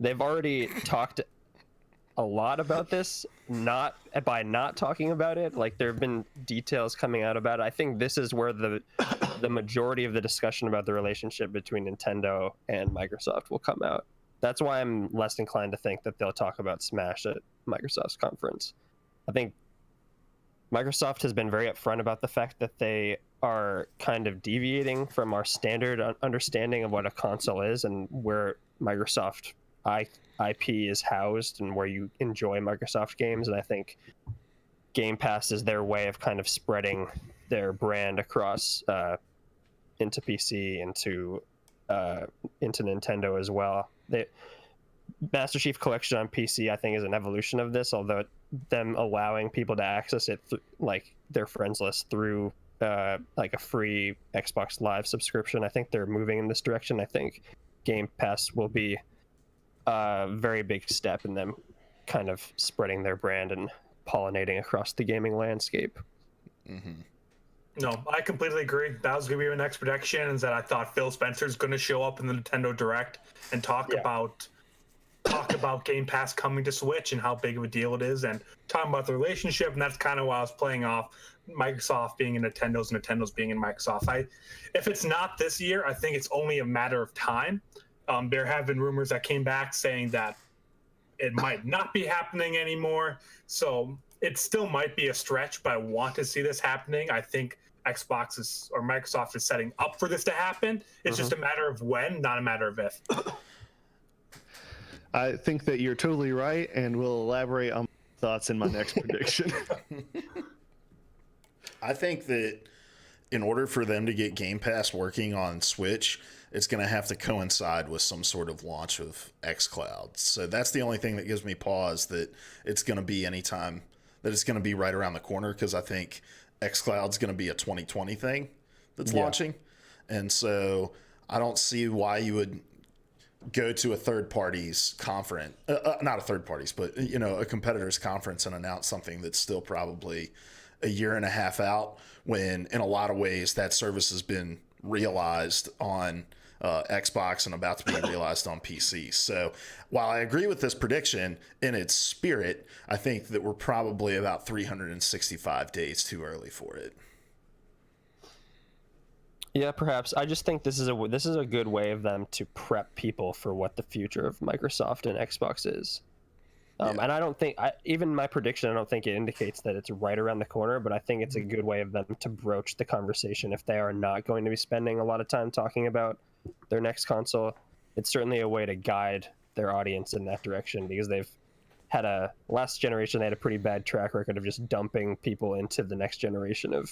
They've already talked a lot about this, not talking about it. Like, there have been details coming out about it. I think this is where the majority of the discussion about the relationship between Nintendo and Microsoft will come out. That's why I'm less inclined to think that they'll talk about Smash at Microsoft's conference. I think Microsoft has been very upfront about the fact that they are kind of deviating from our standard understanding of what a console is and where Microsoft IP is housed and where you enjoy Microsoft games. And I think Game Pass is their way of kind of spreading their brand across into PC, into Nintendo as well. Master Chief Collection on PC, I think, is an evolution of this, although them allowing people to access it like their friends list through like a free Xbox Live subscription. I think they're moving in this direction. I think Game Pass will be a very big step in them kind of spreading their brand and pollinating across the gaming landscape. Mm-hmm. No, I completely agree. That was going to be my next prediction, is that I thought Phil Spencer's going to show up in the Nintendo Direct and talk about Game Pass coming to Switch and how big of a deal it is, and talking about the relationship. And that's kind of why I was playing off Microsoft being in Nintendo's and Nintendo's being in Microsoft. If it's not this year, I think it's only a matter of time. There have been rumors that came back saying that it might not be happening anymore. So it still might be a stretch, but I want to see this happening. I think Microsoft is setting up for this to happen. It's just a matter of when, not a matter of if. I think that you're totally right, and we'll elaborate on my thoughts in my next prediction. I think that in order for them to get Game Pass working on Switch, it's going to have to coincide with some sort of launch of xCloud. So that's the only thing that gives me pause that it's going to be anytime, that it's going to be right around the corner, because I think xCloud's going to be a 2020 thing that's launching. And so I don't see why you would go to a third party's conference, not a third party's, but a competitor's conference and announce something that's still probably a year and a half out, when in a lot of ways that service has been realized on Xbox and about to be realized on PC. So while I agree with this prediction in its spirit, I think that we're probably about 365 days too early for it. Yeah, perhaps. I just think this is a good way of them to prep people for what the future of Microsoft and Xbox is. And I don't think, even my prediction, I don't think it indicates that it's right around the corner, but I think it's a good way of them to broach the conversation if they are not going to be spending a lot of time talking about their next console. It's certainly a way to guide their audience in that direction, because they've had last generation, they had a pretty bad track record of just dumping people into the next generation of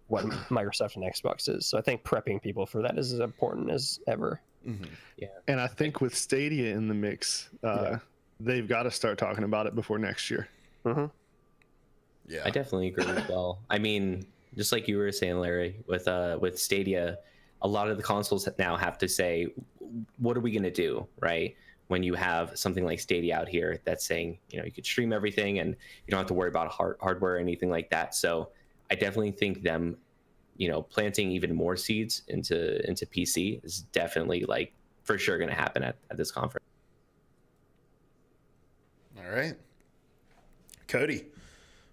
what Microsoft and Xbox is. So I think prepping people for that is as important as ever. Mm-hmm. Yeah. And I think with Stadia in the mix, they've got to start talking about it before next year. Mm-hmm. Yeah, I definitely agree as well. I mean, just like you were saying, Larry, with Stadia, a lot of the consoles now have to say, what are we going to do, right? When you have something like Stadia out here that's saying, you could stream everything and you don't have to worry about hardware or anything like that. So I definitely think them, planting even more seeds into PC is definitely for sure going to happen at this conference. All right. Cody,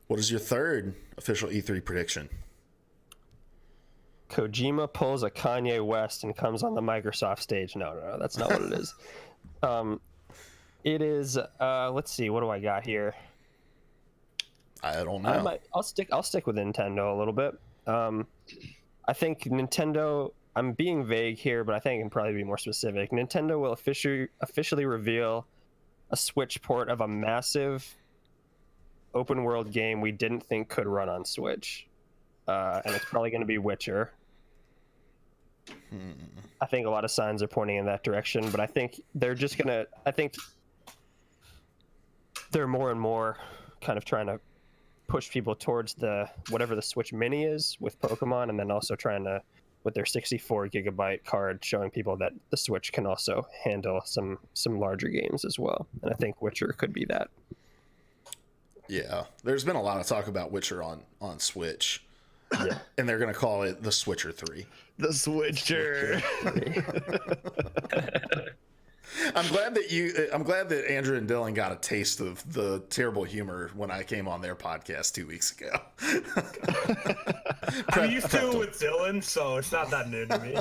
what is your third official E3 prediction? Kojima pulls a Kanye West and comes on the Microsoft stage. No, that's not what it is. It is, let's see, what do I got here? I don't know. I'll stick with Nintendo a little bit. I think Nintendo, I'm being vague here, but I think I can probably be more specific. Nintendo will officially reveal a Switch port of a massive open world game we didn't think could run on Switch. And it's probably going to be Witcher. I think a lot of signs are pointing in that direction, but I think they're just going to, I think they're more and more kind of trying to push people towards whatever the Switch Mini is with Pokemon, and then also trying to, with their 64 gigabyte card, showing people that the Switch can also handle some larger games as well. And I think Witcher could be that. Yeah, there's been a lot of talk about Witcher on Switch. Yeah. And they're going to call it the Switcher 3. The Switcher. I'm glad that Andrew and Dylan got a taste of the terrible humor when I came on their podcast 2 weeks ago. I'm used to it with Dylan, so it's not that new to me.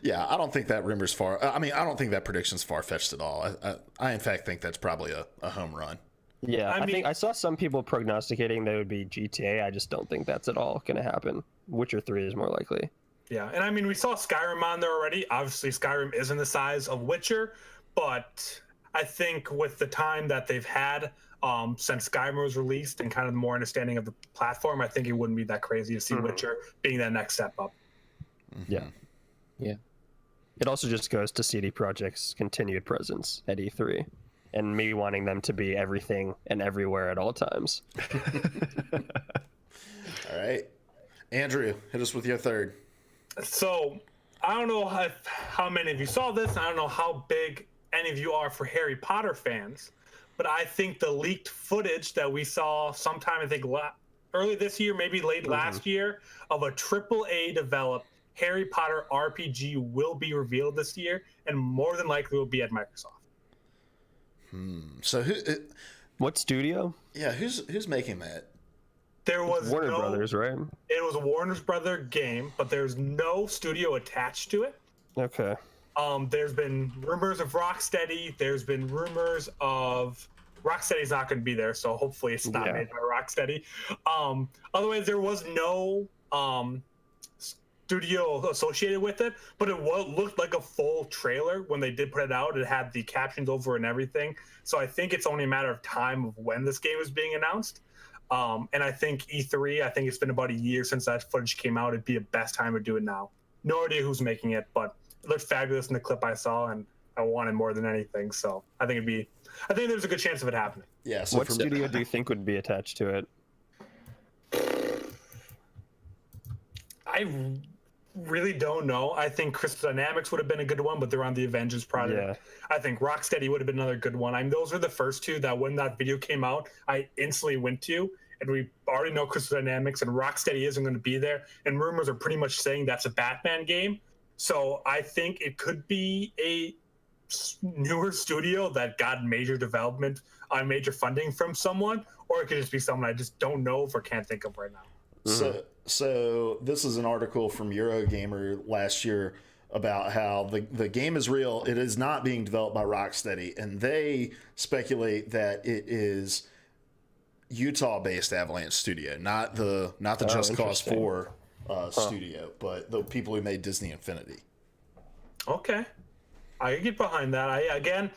Yeah, I don't think that rumor's far. I mean, I don't think that prediction's far-fetched at all. I in fact think that's probably a home run. Yeah, I mean, think I saw some people prognosticating that it would be GTA. I just don't think that's at all going to happen. Witcher 3 is more likely. yeah, and I mean, we saw Skyrim on there already. Obviously, Skyrim isn't the size of Witcher, but I think with the time that they've had since Skyrim was released and kind of more understanding of the platform, I think it wouldn't be that crazy to see Witcher being that next step up. Yeah. Yeah. It also just goes to CD Projekt's continued presence at E3 and me wanting them to be everything and everywhere at all times. All right. Andrew, hit us with your third. So I don't know how many of you saw this. I don't know how big any of you are for Harry Potter fans, but I think the leaked footage that we saw sometime, I think early this year, maybe late last year, of a AAA developed Harry Potter RPG will be revealed this year, and more than likely will be at Microsoft. So What studio? yeah, who's making that? There was Warner Brothers, right? It was a Warner Brother game, but there's no studio attached to it. Okay. There's been rumors of Rocksteady. There's been rumors of Rocksteady's not going to be there, so hopefully it's not made by Rocksteady. Otherwise, there was no studio associated with it, but it looked like a full trailer when they did put it out. It had the captions over and everything. So I think it's only a matter of time of when this game is being announced. And I think E3, I think it's been about a year since that footage came out. It'd be the best time to do it now. No idea who's making it, but it looked fabulous in the clip I saw, and I wanted more than anything. So I think there's a good chance of it happening. Yeah. So What studio do you think would be attached to it? I really don't know. I think Crystal Dynamics would have been a good one, but they're on the Avengers project. Yeah. I think Rocksteady would have been another good one. I mean, those were the first two that when that video came out, I instantly went to, and we already know Crystal Dynamics and Rocksteady isn't going to be there, and rumors are pretty much saying that's a Batman game. So I think it could be a newer studio that got major development on major funding from someone, or it could just be someone I just don't know of or can't think of right now. So this is an article from Eurogamer last year about how the game is real. It is not being developed by Rocksteady, and they speculate that it is Utah-based Avalanche Studio, not the Just Cause 4 studio, but the people who made Disney Infinity. Okay, I can get behind that. Again,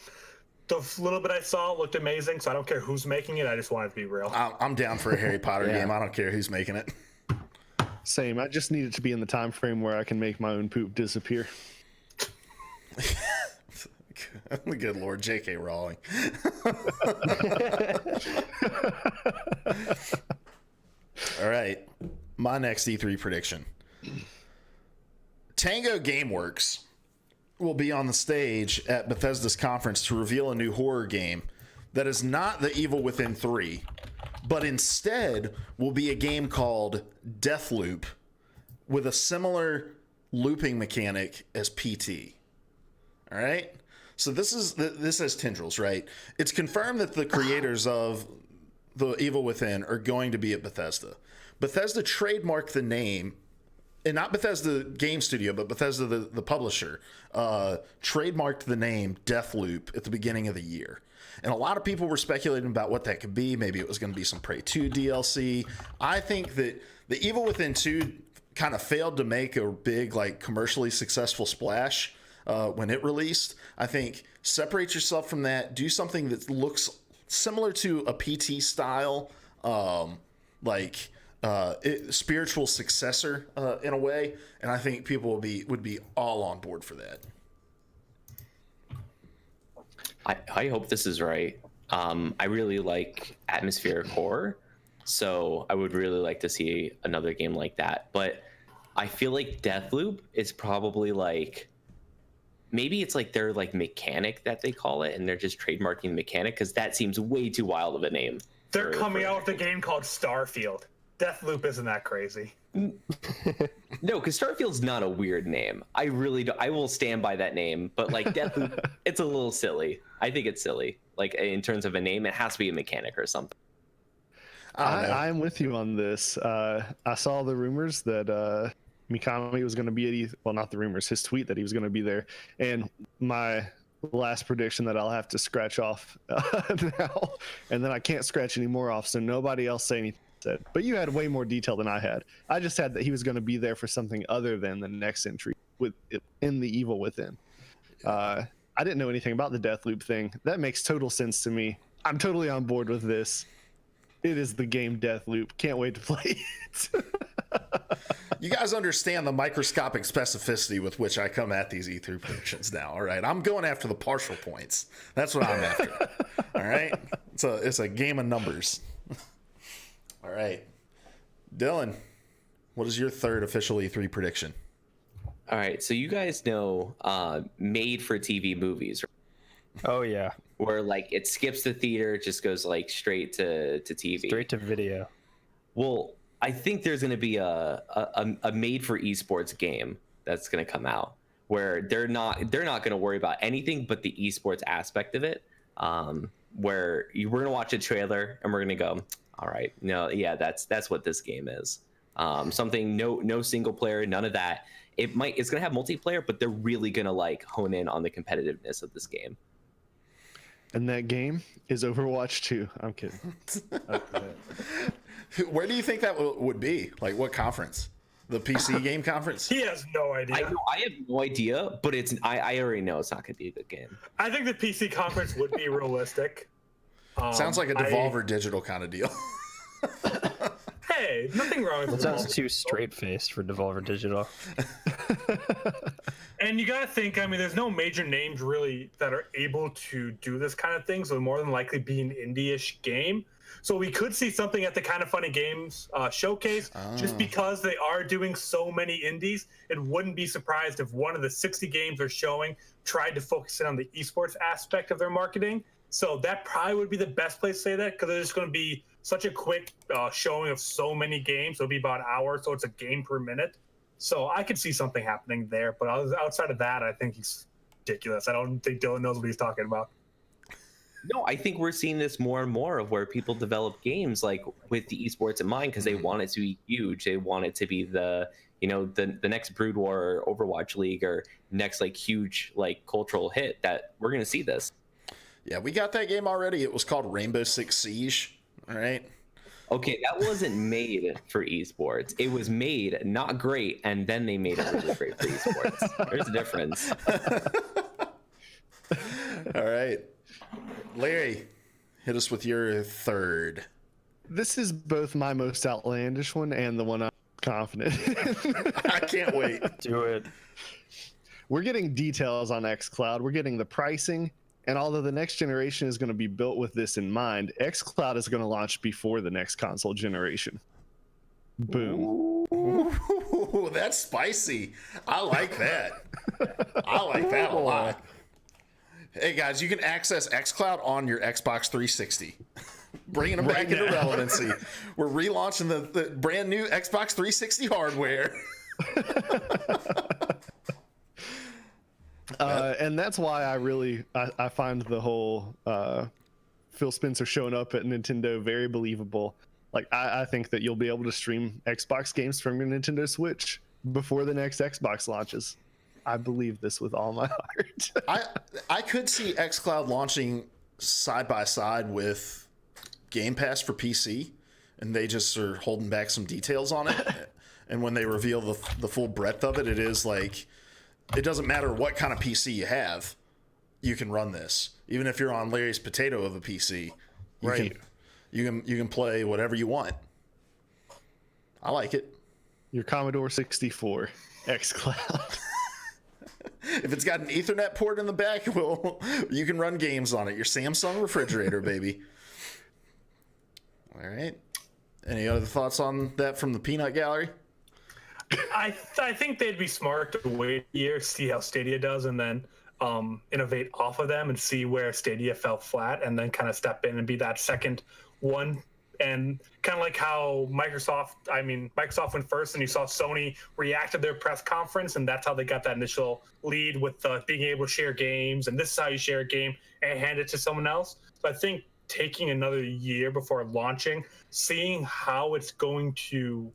the little bit I saw looked amazing, so I don't care who's making it. I just want it to be real. I'm down for a Harry Potter game. I don't care who's making it. Same. I just need it to be in the time frame where I can make my own poop disappear. Good Lord, J.K. Rowling. All right, my next E3 prediction. Tango Gameworks will be on the stage at Bethesda's conference to reveal a new horror game that is not The Evil Within 3, but instead will be a game called Deathloop with a similar looping mechanic as PT. All right? So this has tendrils, right? It's confirmed that the creators of The Evil Within are going to be at Bethesda. Bethesda trademarked the name, and not Bethesda Game Studio, but Bethesda, the publisher, trademarked the name Deathloop at the beginning of the year. And a lot of people were speculating about what that could be. Maybe it was going to be some Prey 2 DLC. I think that The Evil Within 2 kind of failed to make a big, like, commercially successful splash when it released. I think separate yourself from that. Do something that looks similar to a PT style, spiritual successor in a way. And I think people would be all on board for that. I hope this is right. I really like atmospheric horror, so I would really like to see another game like that. But I feel like Deathloop is probably like, maybe it's like their like mechanic that they call it, and they're just trademarking the mechanic because that seems way too wild of a name. They're coming out with a game called Starfield. Deathloop isn't that crazy. No, because Starfield's not a weird name. I really do. I will stand by that name, but like Deathloop, it's a little silly. I think it's silly. Like in terms of a name, it has to be a mechanic or something. I'm with you on this. I saw the rumors that Mikami was going to be at well, not the rumors, his tweet that he was going to be there. And my last prediction that I'll have to scratch off now, and then I can't scratch any more off, so nobody else say anything. But you had way more detail than I had. I just had that he was going to be there for something other than the next entry in the Evil Within. I didn't know anything about the Deathloop thing. That makes total sense to me. I'm totally on board with this. It is the game Deathloop. Can't wait to play it. You guys understand the microscopic specificity with which I come at these E3 predictions now, all right? I'm going after the partial points. That's what I'm after, all right? It's a game of numbers. All right. Dylan, what is your third official E3 prediction? All right, so you guys know made-for-TV movies, right? Oh yeah, where like it skips the theater, just goes like straight to TV, straight to video. Well, I think there's going to be a made-for-esports game that's going to come out where they're not going to worry about anything but the esports aspect of it. Where we're going to watch a trailer and we're going to go, all right, no, yeah, that's what this game is. Something no single player, none of that. It's going to have multiplayer, but they're really going to like hone in on the competitiveness of this game. And that game is Overwatch 2. I'm kidding. Where do you think that would be? Like what conference? The PC game conference? He has no idea. I have no idea, but I already know it's not going to be a good game. I think the PC conference would be realistic. Sounds like a Devolver Digital kind of deal. Hey, nothing wrong with That that. sounds too straight-faced for Devolver Digital. And you gotta think, I mean, there's no major names really that are able to do this kind of thing, so more than likely be an indie-ish game. So we could see something at the Kind of Funny Games showcase, just because they are doing so many indies. It wouldn't be surprised if one of the 60 games they're showing tried to focus in on the esports aspect of their marketing. So that probably would be the best place to say that, because there's going to be such a quick showing of so many games. It'll be about an hour, so it's a game per minute. So I could see something happening there. But outside of that, I think he's ridiculous. I don't think Dylan knows what he's talking about. No, I think we're seeing this more and more of where people develop games like with the esports in mind because they want it to be huge. They want it to be the next Brood War or Overwatch League or next like huge like cultural hit that we're going to see this. Yeah, we got that game already. It was called Rainbow Six Siege. All right. Okay, that wasn't made for esports. It was made not great, and then they made it really great for esports. There's a difference. All right. Larry, hit us with your third. This is both my most outlandish one and the one I'm confident in. I can't wait. Do it. We're getting details on xCloud. We're getting the pricing. And although the next generation is going to be built with this in mind, xCloud is going to launch before the next console generation. Boom. Ooh, that's spicy. I like that. I like that a lot. Hey guys, you can access xCloud on your Xbox 360. Bringing them back into relevancy. We're relaunching the brand new Xbox 360 hardware. And that's why I find the whole Phil Spencer showing up at Nintendo very believable. Like I think that you'll be able to stream Xbox games from your Nintendo Switch before the next Xbox launches. I believe this with all my heart. I could see xCloud launching side by side with Game Pass for PC, and they just are holding back some details on it. And when they reveal the full breadth of it, it is like, it doesn't matter what kind of PC you have, you can run this. Even if you're on Larry's potato of a PC, you can play whatever you want. I like it. Your Commodore 64 xCloud. If it's got an Ethernet port in the back, well, you can run games on it. Your Samsung refrigerator, baby. All right. Any other thoughts on that from the Peanut Gallery? I think they'd be smart to wait a year, see how Stadia does, and then innovate off of them and see where Stadia fell flat, and then kind of step in and be that second one. And kind of like how Microsoft went first, and you saw Sony react to their press conference, and that's how they got that initial lead with being able to share games, and this is how you share a game and hand it to someone else. So I think taking another year before launching, seeing how it's going to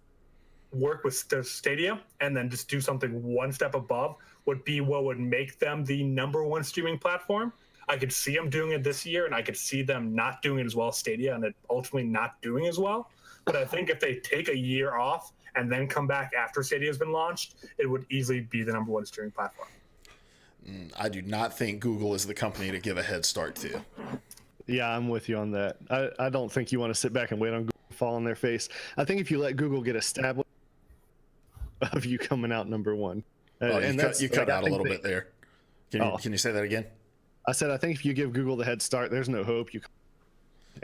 work with Stadia, and then just do something one step above would be what would make them the #1 streaming platform. I could see them doing it this year, and I could see them not doing it as well as Stadia, and it ultimately not doing as well. But I think if they take a year off and then come back after Stadia has been launched, it would easily be the #1 streaming platform. I do not think Google is the company to give a head start to. Yeah, I'm with you on that. I don't think you want to sit back and wait on Google to fall on their face. I think if you let Google get established of you coming out #1. You cut out a little bit there. Can you say that again? I said, I think if you give Google the head start, there's no hope.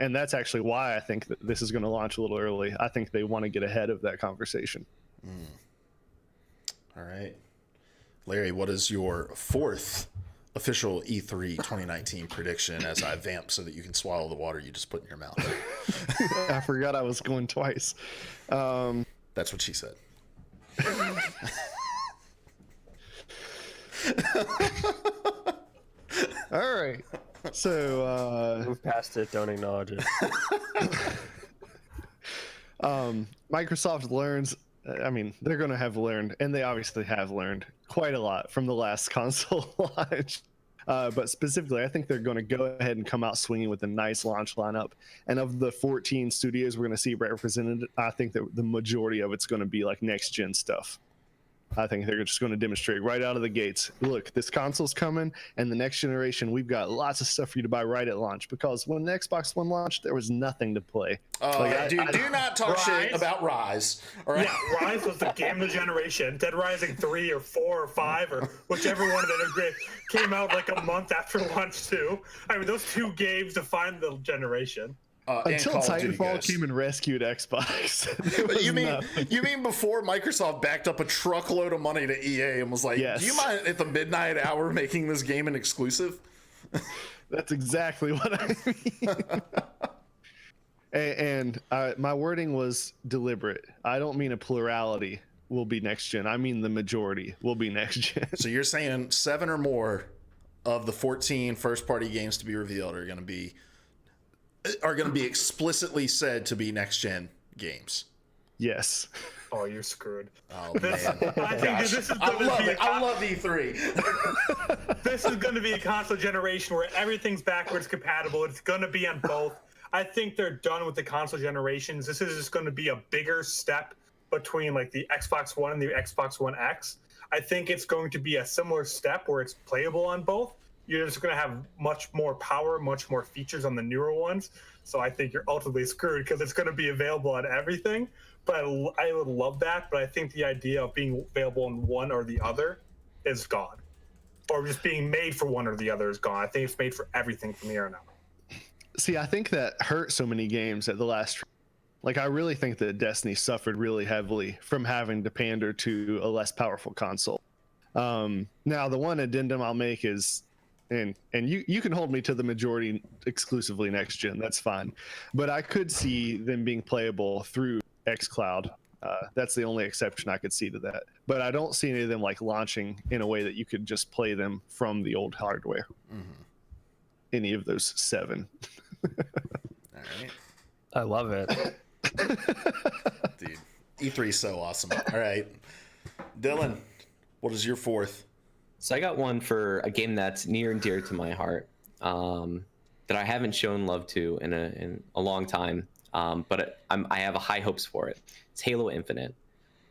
And that's actually why I think that this is going to launch a little early. I think they want to get ahead of that conversation. All right. Larry, what is your 4th official E3 2019 prediction as I vamp so that you can swallow the water you just put in your mouth? I forgot I was going twice. That's what she said. All right. So move past it. Don't acknowledge it. Microsoft learns. I mean, they're going to have learned, and they obviously have learned quite a lot from the last console launch. But specifically, I think they're going to go ahead and come out swinging with a nice launch lineup. And of the 14 studios we're going to see represented, I think that the majority of it's going to be like next-gen stuff. I think they're just going to demonstrate right out of the gates. Look, this console's coming, and the next generation, we've got lots of stuff for you to buy right at launch. Because when the Xbox One launched, there was nothing to play. Do not talk shit about Rise. All right? Yeah, Rise was the game of the generation. Dead Rising 3 or 4 or 5 or whichever one that came out like a month after launch too. I mean, those 2 games defined the generation. Until Titanfall came and rescued Xbox. You mean before Microsoft backed up a truckload of money to EA and was like, yes. Do you mind at the midnight hour making this game an exclusive? That's exactly what I mean. and my wording was deliberate. I don't mean a plurality will be next gen. I mean the majority will be next gen. So you're saying 7 or more of the 14 first-party games to be revealed are going to be explicitly said to be next-gen games. Yes. Oh, you're screwed. Oh, man. I love E3. This is going to be a console generation where everything's backwards compatible. It's going to be on both. I think they're done with the console generations. This is just going to be a bigger step between like the Xbox One and the Xbox One X. I think it's going to be a similar step where it's playable on both. You're just going to have much more power, much more features on the newer ones. So I think you're ultimately screwed because it's going to be available on everything. But I would love that. But I think the idea of being available on one or the other is gone. Or just being made for one or the other is gone. I think it's made for everything from here on out. See, I think that hurt so many games at the last. Like, I really think that Destiny suffered really heavily from having to pander to a less powerful console. Now, the one addendum I'll make is, and you can hold me to the majority exclusively next gen, that's fine. But I could see them being playable through xCloud. That's the only exception I could see to that. But I don't see any of them like launching in a way that you could just play them from the old hardware. Mm-hmm. Any of those 7. All right. I love it. Dude, E3 is so awesome. All right. Dylan, what is your 4th? So I got one for a game that's near and dear to my heart, that I haven't shown love to in a long time, but I have high hopes for it. It's Halo Infinite.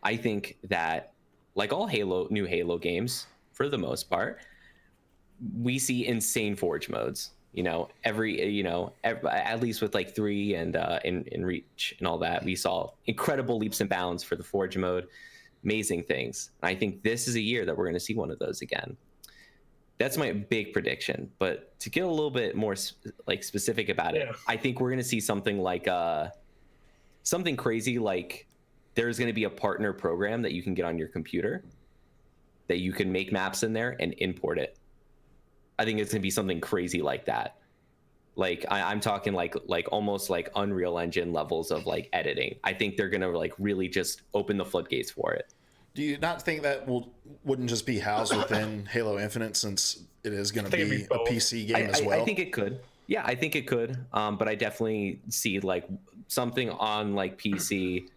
I think that, like all new Halo games, for the most part, we see insane Forge modes. At least with like 3 and in Reach and all that, we saw incredible leaps and bounds for the Forge mode. Amazing things. And I think this is a year that we're going to see one of those again. That's my big prediction. But to get a little bit more specific about it, I think we're going to see something like something crazy, like there's going to be a partner program that you can get on your computer that you can make maps in there and import it. I think it's going to be something crazy like that. Like I'm talking like almost like Unreal Engine levels of like editing. I think they're gonna like really just open the floodgates for it. Do you not think that wouldn't just be housed within Halo Infinite, since it is going to be a PC game as well? I think it could. Yeah, I think it could. But I definitely see like something on like PC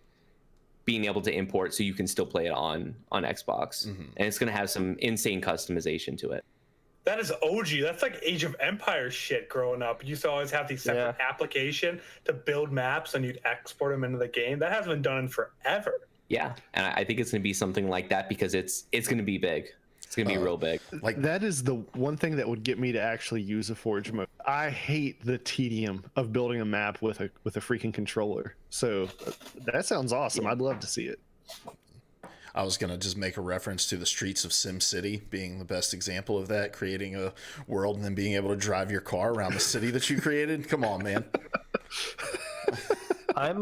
being able to import so you can still play it on Xbox, and it's going to have some insane customization to it. That is OG. That's like Age of Empires shit growing up. You used to always have these separate application to build maps and you'd export them into the game. That hasn't been done in forever. Yeah, and I think it's going to be something like that because it's going to be big. It's going to be real big. Like that is the one thing that would get me to actually use a Forge mode. I hate the tedium of building a map with a freaking controller. So that sounds awesome. Yeah. I'd love to see it. I was going to just make a reference to the streets of Sim City being the best example of that, creating a world and then being able to drive your car around the city that you created. Come on, man. I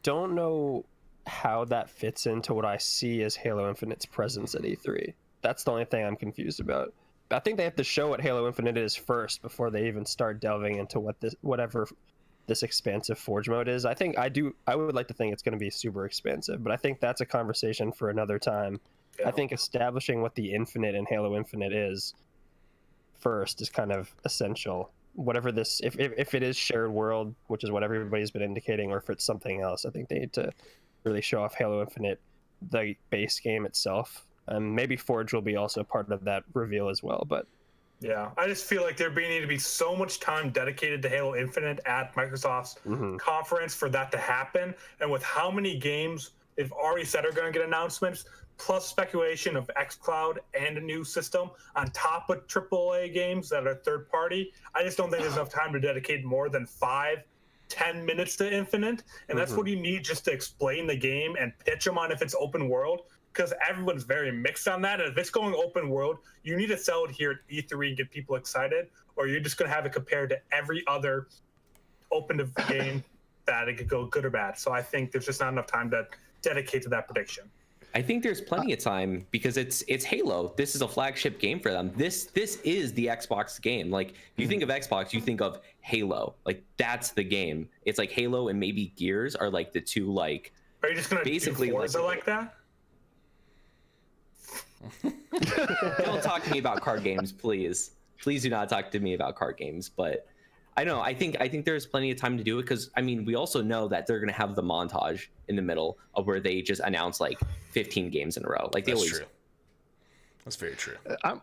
don't know how that fits into what I see as Halo Infinite's presence at E3. That's the only thing I'm confused about. I think they have to show what Halo Infinite is first before they even start delving into whatever this expansive Forge mode is. I would like to think it's going to be super expansive, but I think that's a conversation for another time. Yeah. I think establishing what the Infinite in Halo Infinite is first is kind of essential. Whatever this, if it is shared world, which is what everybody's been indicating, or if it's something else, I think they need to really show off Halo Infinite, the base game itself, and maybe Forge will be also part of that reveal as well. But yeah, I just feel like there need to be so much time dedicated to Halo Infinite at Microsoft's conference for that to happen, and with how many games they've already said are going to get announcements, plus speculation of xCloud and a new system on top of AAA games that are third party, I just don't think there's enough time to dedicate more than 5-10 minutes to Infinite, and that's what you need just to explain the game and pitch them on if it's open world, because everyone's very mixed on that. And if it's going open world, you need to sell it here at E3 and get people excited, or you're just going to have it compared to every other open game that it could go good or bad. So I think there's just not enough time to dedicate to that prediction. I think there's plenty of time because it's Halo. This is a flagship game for them. This is the Xbox game. Like, if you think of Xbox, you think of Halo. Like, that's the game. It's like Halo and maybe Gears are like the two, like, are you just gonna basically do Forza like that? Don't talk to me about card games, please. Please do not talk to me about card games. But I know, I think there's plenty of time to do it because, I mean, we also know that they're going to have the montage in the middle of where they just announce like 15 games in a row. Like, that's true. That's very true.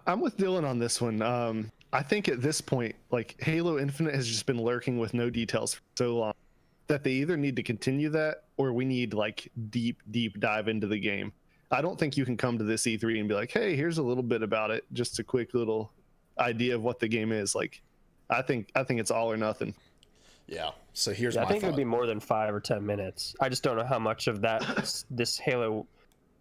I'm with Dylan on this one. I think at this point, like, Halo Infinite has just been lurking with no details for so long that they either need to continue that or we need like deep dive into the game. I don't think you can come to this E3 and be like, hey, here's a little bit about it. Just a quick little idea of what the game is. Like, I think it's all or nothing. Yeah. So here's my I think thought. It would be more than 5 or 10 minutes. I just don't know how much of that this Halo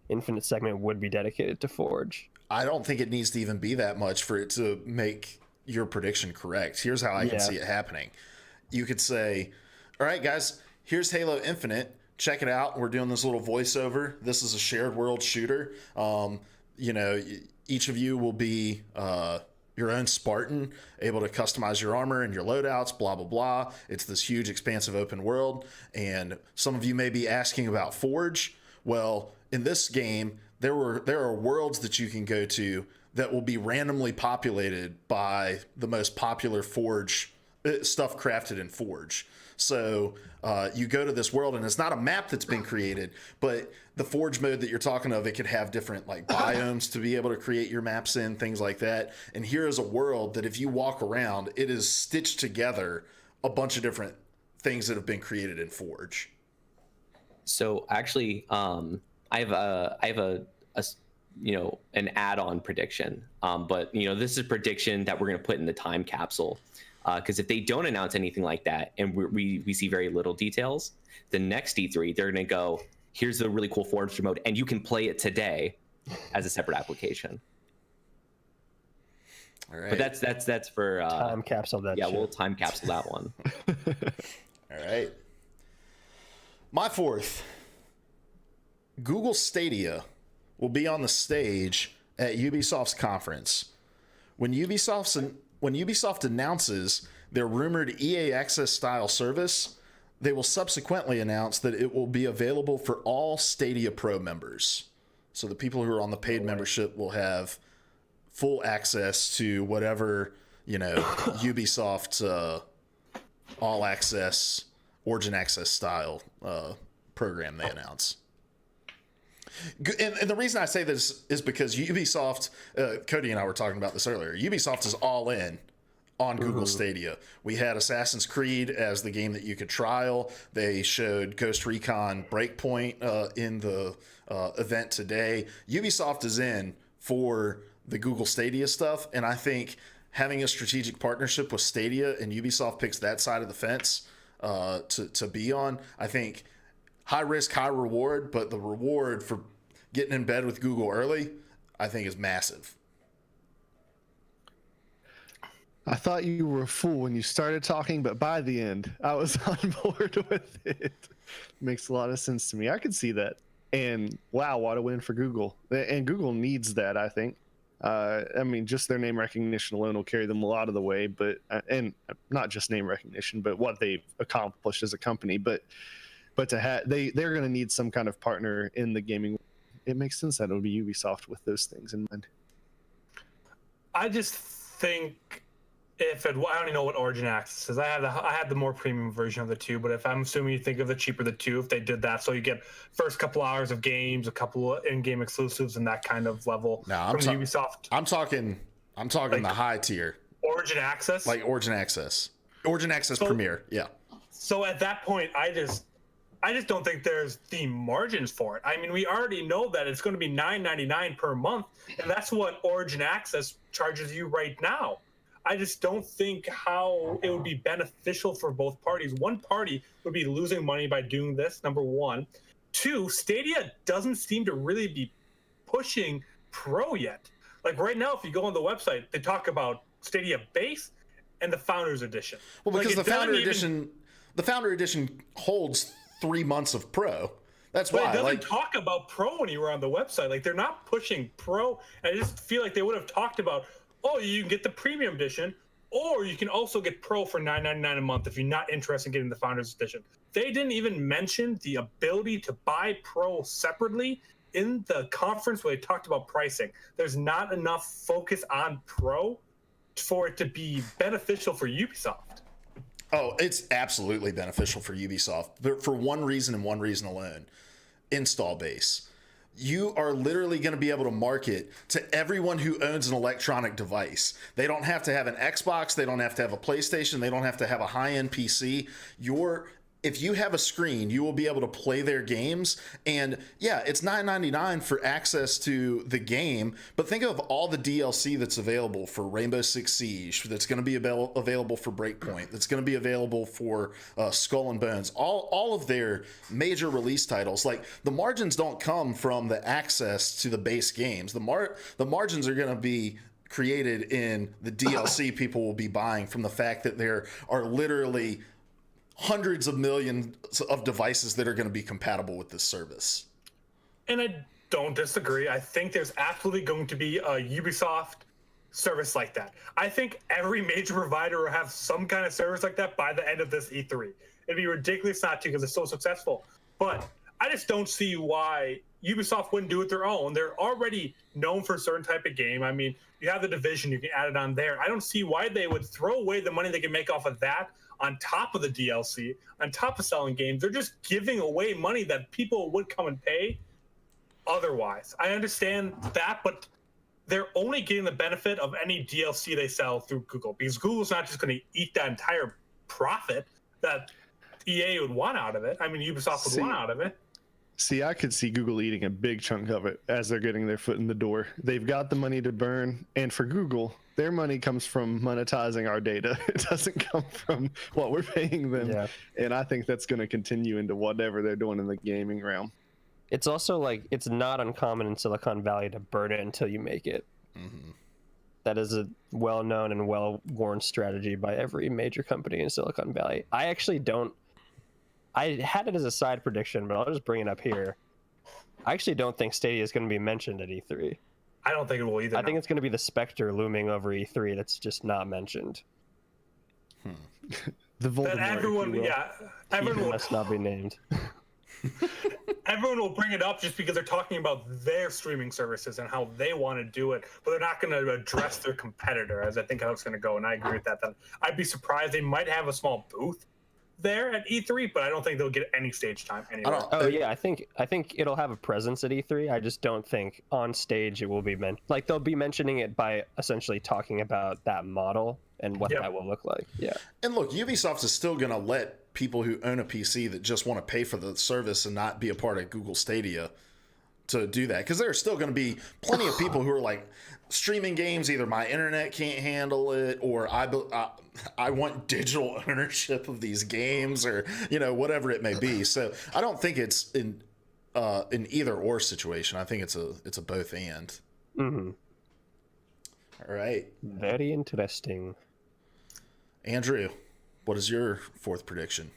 Infinite segment would be dedicated to Forge. I don't think it needs to even be that much for it to make your prediction correct. Here's how I can see it happening. You could say, all right, guys, here's Halo Infinite. Check it out. We're doing this little voiceover. This is a shared world shooter. You know, each of you will be your own Spartan, able to customize your armor and your loadouts, blah, blah, blah. It's this huge, expansive open world. And some of you may be asking about Forge. Well, in this game, there are worlds that you can go to that will be randomly populated by the most popular Forge stuff crafted in Forge. So you go to this world, and it's not a map that's been created, but the Forge mode that you're talking of, it could have different like biomes to be able to create your maps in, things like that. And here is a world that if you walk around, it is stitched together a bunch of different things that have been created in Forge. So actually, I have a an add-on prediction, but this is a prediction that we're going to put in the time capsule. Because if they don't announce anything like that and we see very little details, the next E3, they're going to go, here's the really cool Forge mode, and you can play it today as a separate application. All right. But that's for... time capsule that Yeah, shit. we'll time capsule that one. All right. My fourth. Google Stadia will be on the stage at Ubisoft's conference. When Ubisoft announces their rumored EA Access style service, they will subsequently announce that it will be available for all Stadia Pro members. So the people who are on the paid membership will have full access to whatever, Ubisoft's all access, Origin Access style program they announce. And the reason I say this is because Ubisoft, Cody and I were talking about this earlier, Ubisoft is all in on Google Stadia. We had Assassin's Creed as the game that you could trial. They showed Ghost Recon Breakpoint in the event today. Ubisoft is in for the Google Stadia stuff, and I think having a strategic partnership with Stadia and Ubisoft picks that side of the fence to be on, I think high risk, high reward, but the reward for getting in bed with Google early, I think is massive. I thought you were a fool when you started talking, but by the end, I was on board with it. Makes a lot of sense to me. I could see that. And wow, what a win for Google. And Google needs that, I think. I mean, just their name recognition alone will carry them a lot of the way, but and not just name recognition, but what they've accomplished as a company. But to have they're going to need some kind of partner in the gaming. It makes sense that it would be Ubisoft with those things in mind. I just think if it, I don't even know what Origin Access is. I had the more premium version of the 2, but if I'm assuming you think of the cheaper the 2, if they did that, so you get first couple hours of games, a couple of in-game exclusives, and that kind of level from Ubisoft. I'm talking like, the high tier. Origin Access? Like Origin Access. Origin Access Premier, yeah. So at that point, I just don't think there's the margins for it. I mean, we already know that it's going to be $9.99 per month, and that's what Origin Access charges you right now. I just don't think how it would be beneficial for both parties. One party would be losing money by doing this, number one. 2, Stadia doesn't seem to really be pushing Pro yet. Like right now, if you go on the website, they talk about Stadia Base and the Founders Edition. Well, because the Founder Edition holds 3 months of Pro. That's why. But it doesn't talk about Pro anywhere on the website. Like they're not pushing Pro. And I just feel like they would have talked about, oh, you can get the Premium Edition, or you can also get Pro for $9.99 a month if you're not interested in getting the Founders Edition. They didn't even mention the ability to buy Pro separately in the conference where they talked about pricing. There's not enough focus on Pro for it to be beneficial for Ubisoft. Oh, it's absolutely beneficial for Ubisoft for one reason and one reason alone: install base. You are literally going to be able to market to everyone who owns an electronic device. They don't have to have an Xbox. They don't have to have a PlayStation. They don't have to have a high-end PC. If you have a screen, you will be able to play their games. And yeah, it's $9.99 for access to the game. But think of all the DLC that's available for Rainbow Six Siege, that's going to be available for Breakpoint, that's going to be available for Skull and Bones. All of their major release titles. Like, the margins don't come from the access to the base games. The margins are going to be created in the DLC people will be buying from the fact that there are literally hundreds of millions of devices that are going to be compatible with this service. And I don't disagree. I think there's absolutely going to be a Ubisoft service like that. I think every major provider will have some kind of service like that by the end of this E3. It'd be ridiculous not to because it's so successful. But I just don't see why Ubisoft wouldn't do it their own. They're already known for a certain type of game. I mean, you have the Division, you can add it on there. I don't see why they would throw away the money they can make off of that on top of the DLC, on top of selling games. They're just giving away money that people would come and pay otherwise. I understand that, but they're only getting the benefit of any DLC they sell through Google, because Google's not just going to eat that entire profit that EA would want out of it. I mean, Ubisoft would want out of it. See, I could see Google eating a big chunk of it as they're getting their foot in the door. They've got the money to burn, and for Google, their money comes from monetizing our data. It doesn't come from what we're paying them. Yeah. And I think that's going to continue into whatever they're doing in the gaming realm. It's also like, it's not uncommon in Silicon Valley to burn it until you make it. Mm-hmm. That is a well-known and well-worn strategy by every major company in Silicon Valley. I had it as a side prediction, but I'll just bring it up here. I actually don't think Stadia is going to be mentioned at E3. I don't think it will either. I think it's going to be the specter looming over E3 that's just not mentioned. The Voldemort, everyone must not be named. Everyone will bring it up just because they're talking about their streaming services and how they want to do it, but they're not going to address their competitor, as I think how it's going to go. And I agree with that. I'd be surprised. They might have a small booth there at E3, but I don't think they'll get any stage time anywhere. Oh yeah, I think it'll have a presence at E3. I just don't think on stage it will be like they'll be mentioning it by essentially talking about that model and what that will look like. Yeah. And look, Ubisoft is still going to let people who own a PC that just want to pay for the service and not be a part of Google Stadia to do that, because there are still going to be plenty of people who are like, streaming games, either my internet can't handle it, or I want digital ownership of these games, or whatever it may be. So I don't think it's in either or situation. I think it's a both and. Mm-hmm. All right. Very interesting. Andrew, what is your fourth prediction?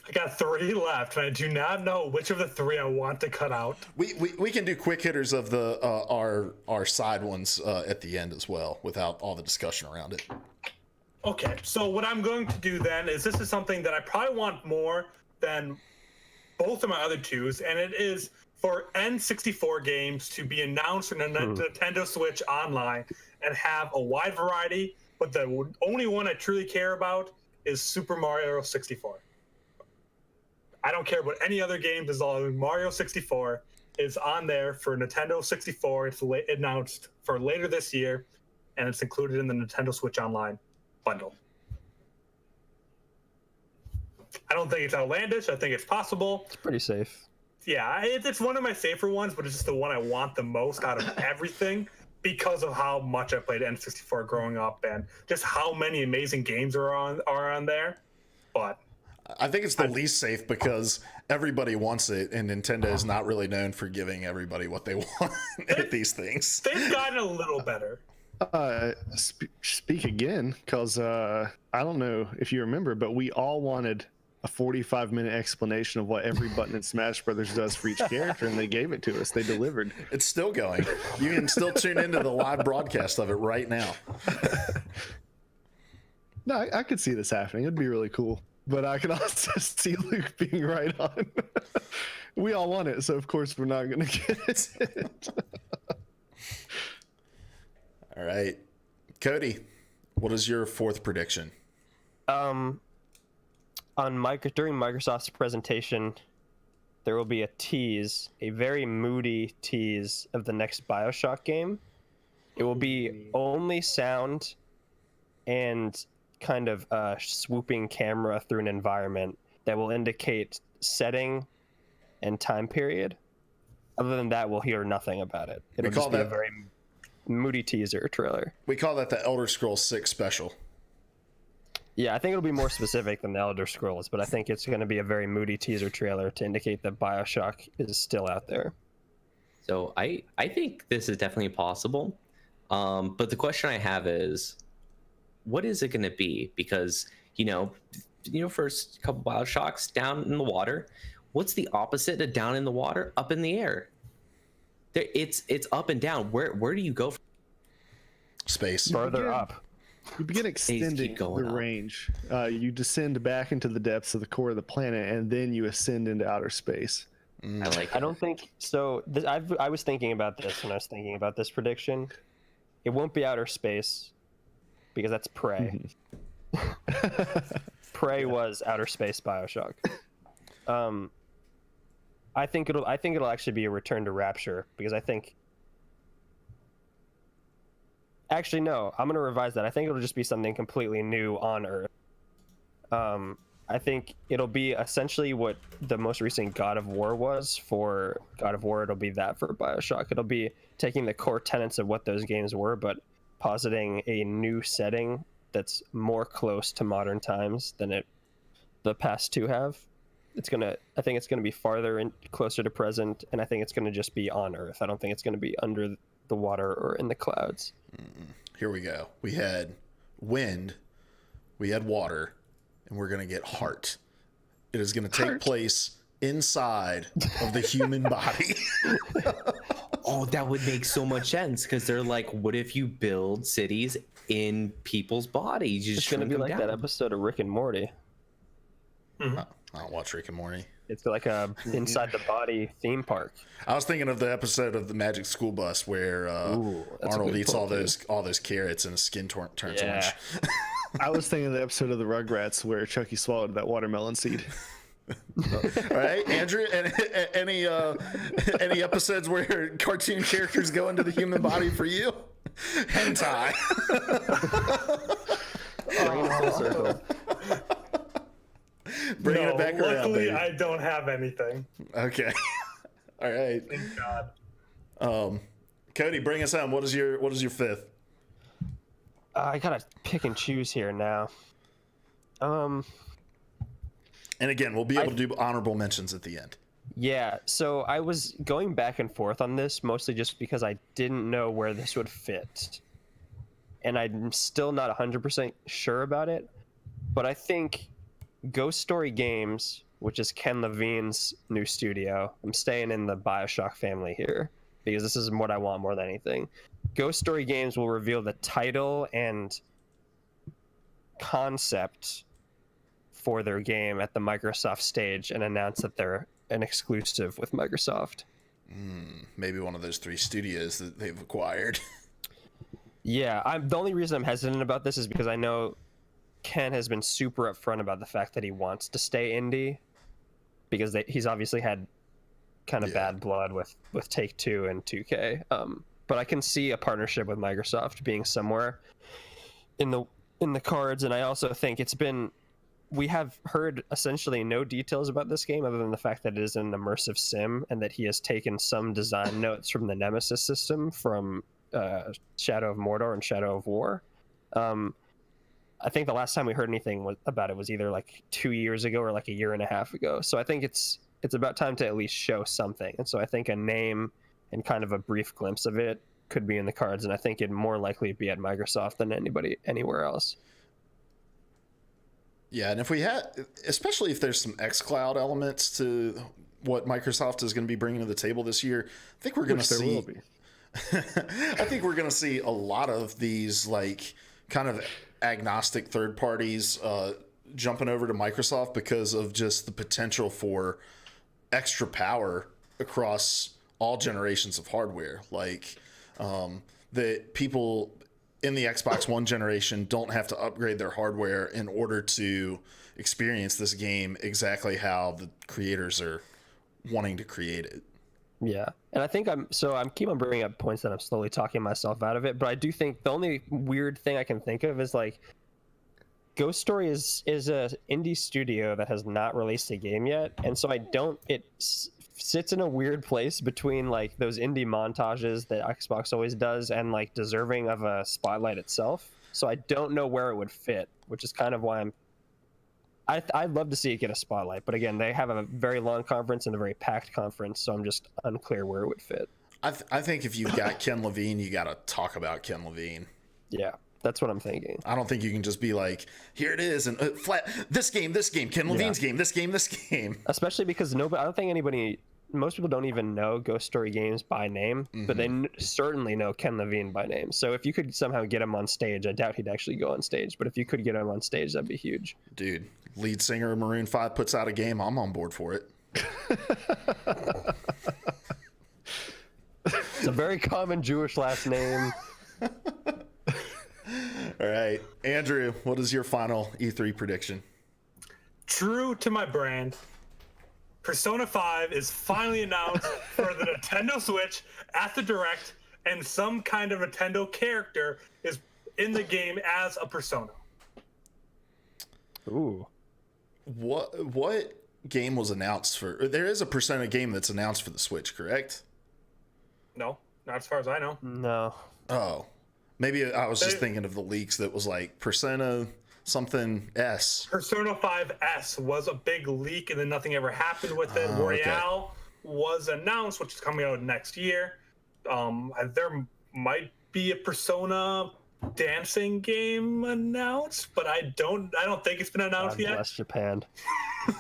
I got 3 left, and I do not know which of the 3 I want to cut out. We can do quick hitters of the our side ones at the end as well, without all the discussion around it. Okay, so what I'm going to do then is, this is something that I probably want more than both of my other 2s, and it is for N64 games to be announced in a Nintendo Switch Online and have a wide variety, but the only one I truly care about is Super Mario 64. I don't care about any other games as long as Mario 64 is on there for Nintendo 64. It's announced for later this year, and it's included in the Nintendo Switch Online bundle. I don't think it's outlandish. I think it's possible. It's pretty safe. Yeah, it's one of my safer ones, but it's just the one I want the most out of everything because of how much I played N64 growing up and just how many amazing games are on there. But I think it's the least safe because everybody wants it, and Nintendo is not really known for giving everybody what they want at these things. They've gotten a little better. Speak again, because I don't know if you remember, but we all wanted a 45-minute explanation of what every button in Smash Brothers does for each character, and they gave it to us. They delivered. It's still going. You can still tune into the live broadcast of it right now. No, I could see this happening. It'd be really cool. But I could also see Luke being right on. We all want it, so of course we're not going to get it. All right. Cody, what is your fourth prediction? During Microsoft's presentation, there will be a very moody tease of the next BioShock game. It will be only sound and kind of a swooping camera through an environment that will indicate setting and time period. Other than that, we'll hear nothing about it. It'll just be a very moody teaser trailer. We call that the Elder Scrolls 6 special. Yeah, I think it'll be more specific than the Elder Scrolls, but I think it's going to be a very moody teaser trailer to indicate that BioShock is still out there. So I think this is definitely possible. But the question I have is, what is it going to be? Because, first couple BioShocks down in the water. What's the opposite of down in the water? Up in the air. It's up and down. Where do you go? Space. Further up. You begin extending the range. You descend back into the depths of the core of the planet, and then you ascend into outer space. I like it. I don't think so. I was thinking about this when I was thinking about this prediction. It won't be outer space because that's Prey. Prey was outer space BioShock. I think it'll actually be a return to Rapture, because I think. Actually, no. I'm gonna revise that. I think it'll just be something completely new on Earth. I think it'll be essentially what the most recent God of War was for God of War. It'll be that for BioShock. It'll be taking the core tenets of what those games were, but positing a new setting that's more close to modern times than the past two have. I think it's gonna be farther and closer to present, and I think it's gonna just be on Earth. I don't think it's gonna be under the water or in the clouds. Here we go. We had wind, we had water, and we're gonna get heart. It is gonna take place inside of the human body. Oh, that would make so much sense, because they're like, what if you build cities in people's bodies? It's gonna be like that episode of Rick and Morty. Mm-hmm. I don't watch Rick and Morty. It's like a inside the body theme park. I was thinking of the episode of the Magic School Bus where Arnold eats all those carrots and his skin turns orange. I was thinking of the episode of the Rugrats where Chucky swallowed that watermelon seed. All right, Andrew. Any episodes where cartoon characters go into the human body for you? Hentai. Bring it full circle. Bringing it back around. Luckily, Baby. I don't have anything. Okay. All right. Thank God. Cody, bring us home. What is your fifth? I gotta pick and choose here now. And again, we'll be able to do honorable mentions at the end. Yeah, so I was going back and forth on this mostly just because I didn't know where this would fit. And I'm still not 100% sure about it. But I think Ghost Story Games, which is Ken Levine's new studio, I'm staying in the BioShock family here because this is what I want more than anything. Ghost Story Games will reveal the title and concept for their game at the Microsoft stage and announce that they're an exclusive with Microsoft. Maybe one of those 3 studios that they've acquired. Yeah, the only reason I'm hesitant about this is because I know Ken has been super upfront about the fact that he wants to stay indie because he's obviously had kind of bad blood with Take-Two and 2K. But I can see a partnership with Microsoft being somewhere in the cards, and I also think we have heard essentially no details about this game other than the fact that it is an immersive sim and that he has taken some design notes from the Nemesis system from Shadow of Mordor and Shadow of War. I think the last time we heard anything about it was either like 2 years ago or like a year and a half ago. So I think it's about time to at least show something. And so I think a name and kind of a brief glimpse of it could be in the cards. And I think it'd more likely be at Microsoft than anywhere else. Yeah, and if we had, especially if there's some xCloud elements to what Microsoft is going to be bringing to the table this year, I think we're going to see. I think we're going to see a lot of these like kind of agnostic third parties jumping over to Microsoft because of just the potential for extra power across all generations of hardware. Like that people in the Xbox One generation don't have to upgrade their hardware in order to experience this game exactly how the creators are wanting to create it. Yeah. And I think I'm keep on bringing up points that I'm slowly talking myself out of it, but I do think the only weird thing I can think of is like Ghost Story is a indie studio that has not released a game yet, and so it sits in a weird place between like those indie montages that Xbox always does and like deserving of a spotlight itself. So I don't know where it would fit, which is kind of why I'd love to see it get a spotlight, but again, they have a very long conference and a very packed conference, so I'm just unclear where it would fit. I think if you've got Ken Levine, you got to talk about Ken Levine. Yeah, that's what I'm thinking. I don't think you can just be like, here it is, and flat this game, Ken Levine's game, this game. Especially because I don't think most people don't even know Ghost Story Games by name, but they certainly know Ken Levine by name. So if you could somehow get him on stage, I doubt he'd actually go on stage, but if you could get him on stage, that'd be huge. Dude, lead singer of Maroon 5 puts out a game, I'm on board for it. It's a very common Jewish last name. All right, Andrew, what is your final E3 prediction? True to my brand, Persona 5 is finally announced for the Nintendo Switch at the Direct, and some kind of Nintendo character is in the game as a Persona. Ooh. What game was announced for? There is a Persona game that's announced for the Switch, correct? No, not as far as I know. No. Oh, maybe I was just thinking of the leaks that was like Persona something S. Persona 5S was a big leak, and then nothing ever happened with it. Royale was announced, which is coming out next year. There might be a Persona dancing game announced, but I don't think it's been announced yet. Bless Japan.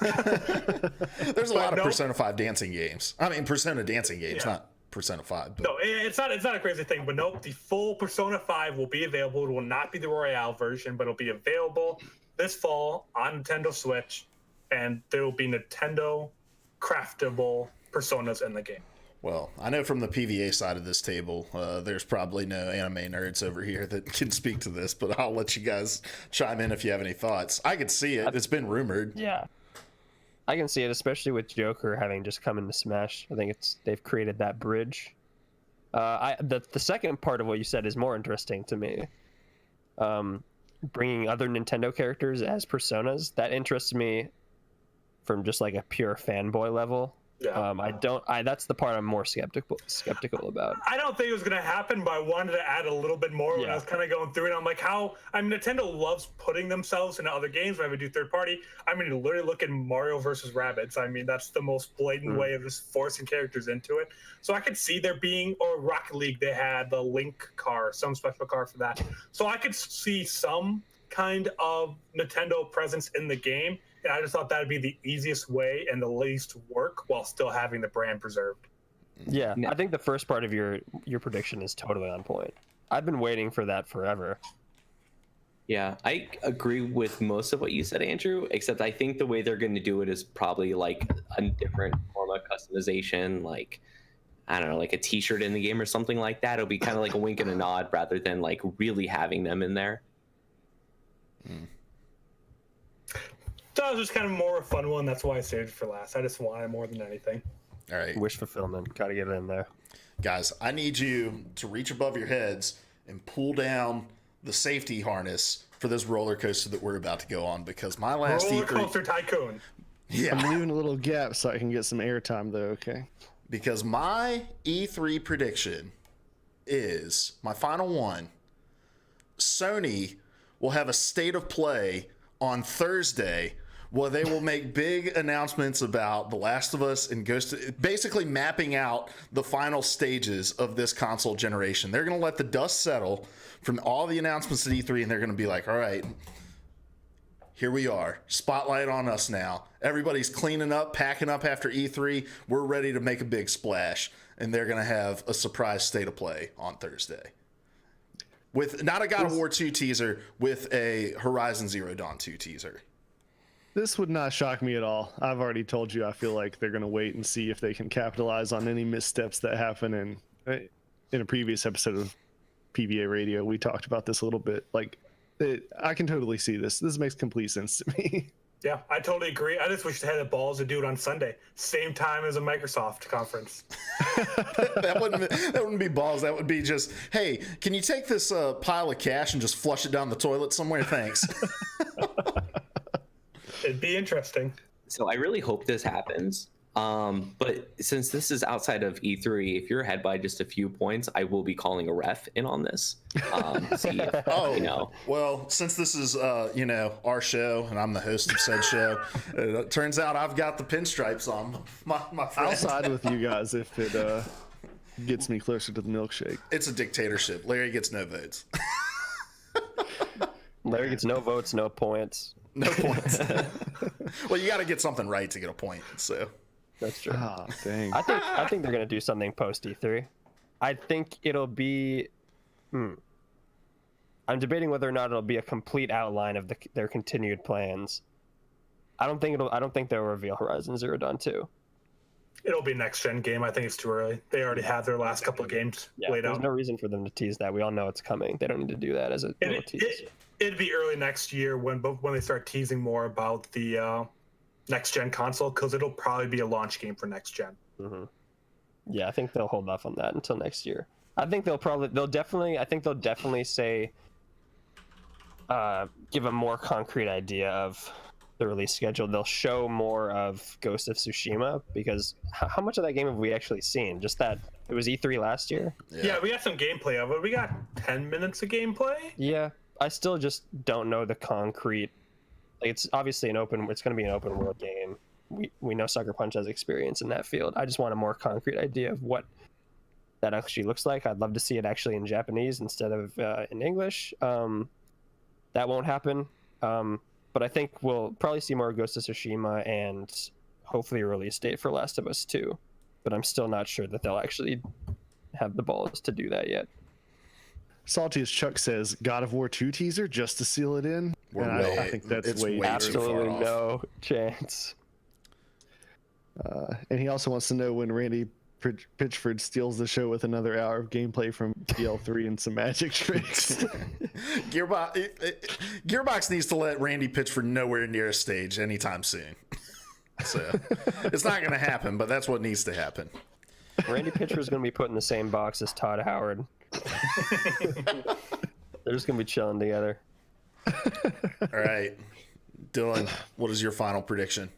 There's a lot of Persona 5 dancing games. I mean, Persona dancing games, not Persona 5. But... No, it's not a crazy thing, but no, the full Persona 5 will be available. It will not be the Royale version, but it'll be available this fall on Nintendo Switch, and there will be Nintendo craftable Personas in the game. Well, I know from the PvA side of this table, there's probably no anime nerds over here that can speak to this, but I'll let you guys chime in if you have any thoughts. I could see it. It's been rumored. Yeah. I can see it, especially with Joker having just come into Smash. I think they've created that bridge. The second part of what you said is more interesting to me. Bringing other Nintendo characters as personas, that interests me from just like a pure fanboy level. Yeah. That's the part I'm more skeptical about. I don't think it was going to happen, but I wanted to add a little bit more when I was kind of going through it. I'm like, Nintendo loves putting themselves into other games when I would do third party. I mean, literally look at Mario versus Rabbids. I mean, that's the most blatant way of just forcing characters into it. So I could see there being, or Rocket League, they had the Link car, some special car for that. So I could see some kind of Nintendo presence in the game. And I just thought that would be the easiest way and the least work while still having the brand preserved. Yeah, I think the first part of your prediction is totally on point. I've been waiting for that forever. Yeah, I agree with most of what you said, Andrew, except I think the way they're going to do it is probably like a different form of customization, like, I don't know, like a t-shirt in the game or something like that. It'll be kind of like a wink and a nod rather than like really having them in there. That was just kind of more a fun one. That's why I saved it for last. I just wanted more than anything. All right. Wish fulfillment. Got to get it in there. Guys, I need you to reach above your heads and pull down the safety harness for this roller coaster that we're about to go on, because my last Roller E3... Coaster Tycoon. Yeah. I'm leaving a little gap so I can get some airtime, though, okay? Because my E3 prediction is, my final one, Sony will have a state of play on Thursday where they will make big announcements about The Last of Us and basically mapping out the final stages of this console generation. They're going to let the dust settle from all the announcements at E3, and they're going to be like, all right, here we are. Spotlight on us now. Everybody's cleaning up, packing up after E3. We're ready to make a big splash, and they're going to have a surprise state of play on Thursday. With not a God of War 2 teaser, with a Horizon Zero Dawn 2 teaser. This would not shock me at all. I've already told you I feel like they're going to wait and see if they can capitalize on any missteps that happen. In a previous episode of PvA Radio, we talked about this a little bit. I can totally see this. This makes complete sense to me. Yeah, I totally agree. I just wish they had the balls to do it on Sunday, same time as a Microsoft conference. that wouldn't be balls. That would be just, hey, can you take this pile of cash and just flush it down the toilet somewhere? Thanks. It'd be interesting. So I really hope this happens. But since this is outside of E3, if you're ahead by just a few points, I will be calling a ref in on this. See if, Well, since this is, our show and I'm the host of said show, it turns out I've got the pinstripes on my friend. I'll side with you guys if it gets me closer to the milkshake. It's a dictatorship. Larry gets no votes. Larry gets no votes, no points. No points. Well, you got to get something right to get a point, so. That's true. Ah, dang. I think they're gonna do something post E3. I think it'll be. I'm debating whether or not it'll be a complete outline of their continued plans. I don't think they'll reveal Horizon Zero Dawn 2. It'll be a next gen game. I think it's too early. They already have their last couple of games laid there's out. no reason for them to tease that. We all know it's coming. They don't need to do that as a little tease. It'd be early next year when they start teasing more about the next gen console, because it'll probably be a launch game for next gen. Mm-hmm. Yeah, I think they'll hold off on that until next year. I think they'll definitely say, give a more concrete idea of the release schedule. They'll show more of Ghost of Tsushima, because how much of that game have we actually seen? Just that it was E3 last year. Yeah, we got some gameplay of it. We got 10 minutes of gameplay. Yeah, I still just don't know the concrete. Like, it's obviously it's going to be an open world game. We know Sucker Punch has experience in that field. I just want a more concrete idea of what that actually looks like. I'd love to see it actually in Japanese instead of in English. That won't happen. But I think we'll probably see more Ghost of Tsushima and hopefully a release date for Last of Us 2. But I'm still not sure that they'll actually have the balls to do that yet. Salty as Chuck says, God of War 2 teaser just to seal it in. I think that's way absolutely too far no chance. And he also wants to know when Randy Pitchford steals the show with another hour of gameplay from BL3 and some magic tricks. Gearbox needs to let Randy Pitchford nowhere near a stage anytime soon. So it's not going to happen, but that's what needs to happen. Randy Pitchford's going to be put in the same box as Todd Howard. They're just going to be chilling together. All right, Dylan, what is your final prediction?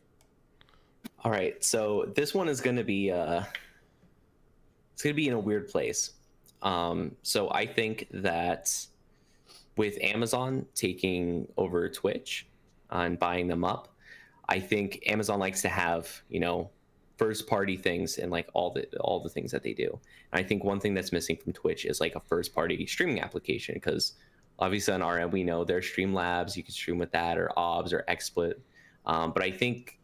All right, so this one is going to be it's going to be in a weird place. So I think that with Amazon taking over Twitch and buying them up, I think Amazon likes to have, first party things and like all the things that they do. And I think one thing that's missing from Twitch is like a first party streaming application, because obviously on our end we know there's Streamlabs, you can stream with that, or OBS or XSplit. But I think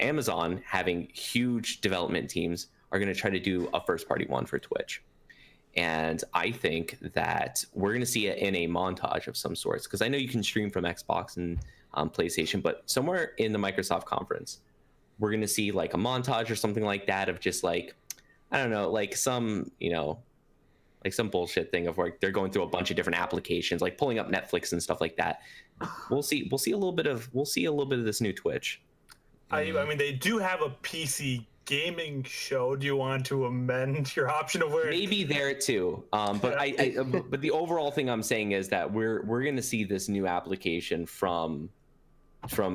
Amazon having huge development teams are going to try to do a first party one for Twitch. And I think that we're going to see it in a montage of some sorts, because I know you can stream from Xbox and PlayStation, but somewhere in the Microsoft conference, we're going to see like a montage or something like that of just like, I don't know, like some, like some bullshit thing of like they're going through a bunch of different applications, like pulling up Netflix and stuff like that. We'll see a little bit of this new Twitch. I mean, they do have a PC gaming show. Do you want to amend your option of where? Maybe there too. But but the overall thing I'm saying is that we're going to see this new application from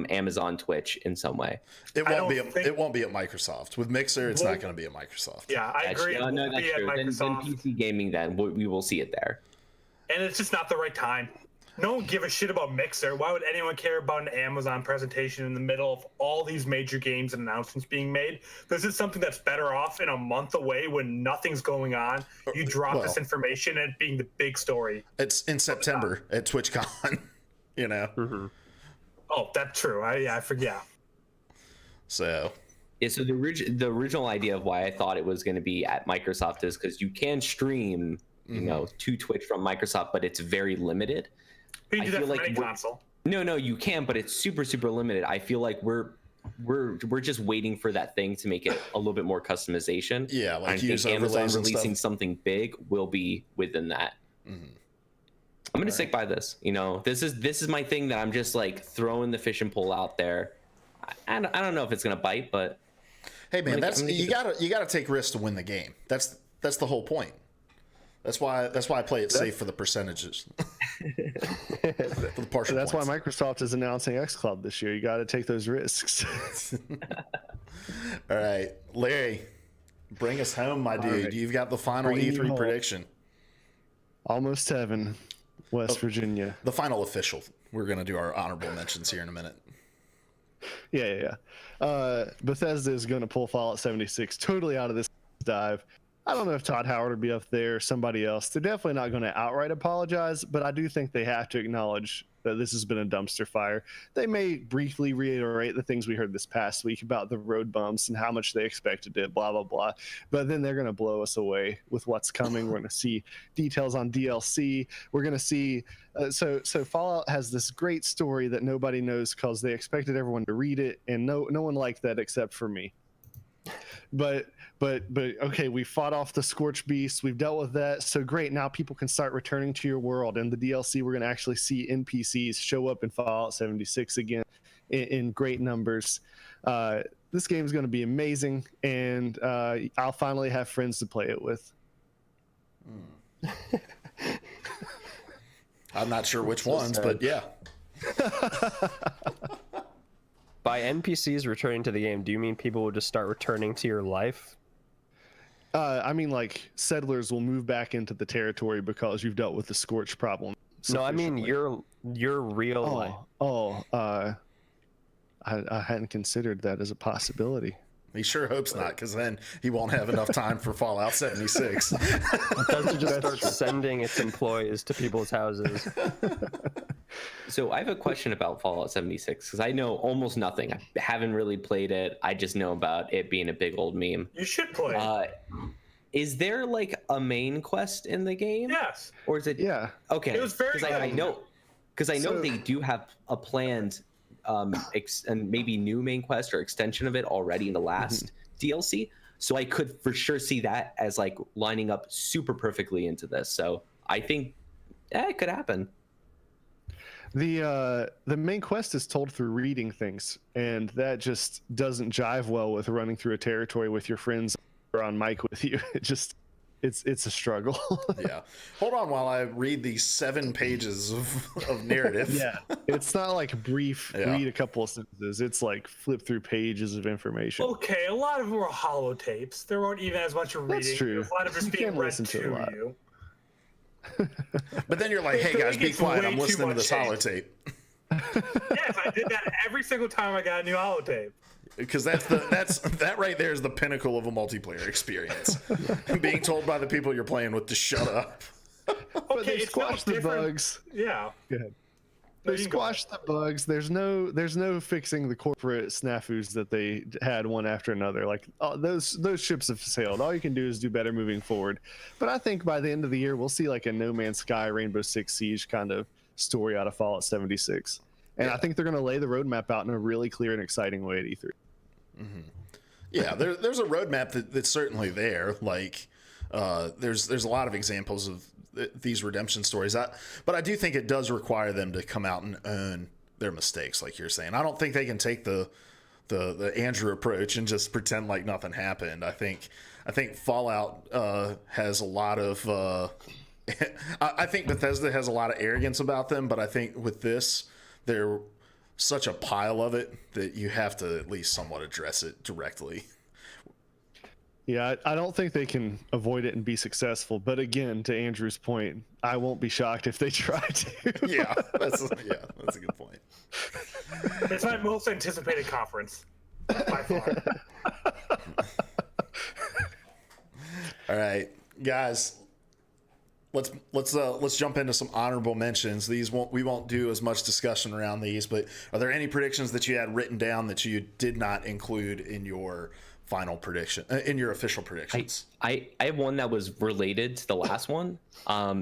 Amazon Twitch in some way. It won't be at Microsoft. With Mixer, it's not going to be at Microsoft. Yeah, I agree. No, that's true. Then PC gaming, then we will see it there. And it's just not the right time. No one give a shit about Mixer. Why would anyone care about an Amazon presentation in the middle of all these major games and announcements being made? This is something that's better off in a month away when nothing's going on. You drop this information and it being the big story. It's in September at TwitchCon, Mm-hmm. Oh, that's true. I forget. So. Yeah, so the original idea of why I thought it was going to be at Microsoft is because you can stream, to Twitch from Microsoft, but it's very limited. You can do that from any console. No, you can, but it's super, super limited. I feel like we're just waiting for that thing to make it a little bit more customization. Yeah, like I think Amazon releasing something big will be within that. Mm-hmm. I'm gonna stick by this. This is my thing that I'm just like throwing the fishing pole out there. I don't know if it's gonna bite, but hey man, you gotta take risks to win the game. That's the whole point. That's why I play it safe for the percentages. For the partial That's points. why Microsoft is announcing xCloud this year. You got to take those risks. All right, Larry, bring us home, my dude. Right. You've got the final E3 prediction. Almost heaven, West Virginia. The final official. We're going to do our honorable mentions here in a minute. Yeah. Bethesda is going to pull Fallout 76 totally out of this dive. I don't know if Todd Howard would be up there or somebody else. They're definitely not going to outright apologize, but I do think they have to acknowledge that this has been a dumpster fire. They may briefly reiterate the things we heard this past week about the road bumps and how much they expected it, blah, blah, blah. But then they're going to blow us away with what's coming. We're going to see details on DLC. We're going to see... So Fallout has this great story that nobody knows because they expected everyone to read it, and no one liked that except for me. But okay, we fought off the Scorched Beast. We've dealt with that. So great. Now people can start returning to your world. And the DLC, we're going to actually see NPCs show up in Fallout 76 again in great numbers. This game is going to be amazing. And I'll finally have friends to play it with. I'm not sure which ones, but yeah. By NPCs returning to the game, do you mean people will just start returning to your life? I mean, like, settlers will move back into the territory because you've dealt with the Scorch problem. No, I mean your real life. I hadn't considered that as a possibility. He sure hopes not, because then he won't have enough time for Fallout 76. Bethesda just starts sending its employees to people's houses. So I have a question about Fallout 76, because I know almost nothing. I haven't really played it. I just know about it being a big old meme. You should play. Is there like a main quest in the game? Yes. Or is it? Yeah. Okay. It was very good. I know they do have a planned and maybe new main quest or extension of it already in the last DLC. So I could for sure see that as like lining up super perfectly into this. So I think it could happen. The main quest is told through reading things, and that just doesn't jive well with running through a territory with your friends or on mic with you. It's a struggle. Yeah. Hold on while I read these 7 pages of narrative. Yeah. It's not like brief, read a couple of sentences. It's like flip through pages of information. Okay, a lot of them were holotapes. There weren't even as much reading. That's true. There's a lot of just being read to you. But then you're like, hey guys, be quiet. I'm listening to this holotape. Yes, I did that every single time I got a new holotape. Because that right there is the pinnacle of a multiplayer experience. Being told by the people you're playing with to shut up. But they squash the bugs. Yeah. Go ahead. They squash the bugs. There's no fixing the corporate snafus that they had one after another. Like those ships have sailed. All you can do is do better moving forward. But I think by the end of the year we'll see like a No Man's Sky, Rainbow Six Siege kind of story out of Fallout 76. And I think they're going to lay the roadmap out in a really clear and exciting way at E3. Mm-hmm. Yeah, there's a roadmap that's certainly there. Like there's a lot of examples of these redemption stories. But I do think it does require them to come out and own their mistakes, like you're saying. I don't think they can take the Andrew approach and just pretend like nothing happened. I think Fallout has a lot of I think Bethesda has a lot of arrogance about them, but I think with this, they're such a pile of it that you have to at least somewhat address it directly. Yeah, I don't think they can avoid it and be successful. But again, to Andrew's point, I won't be shocked if they try to. Yeah, that's a good point. It's my most anticipated conference by far. All right, guys. Let's jump into some honorable mentions. We won't do as much discussion around these, but are there any predictions that you had written down that you did not include in your final prediction, in your official predictions? I have one that was related to the last one.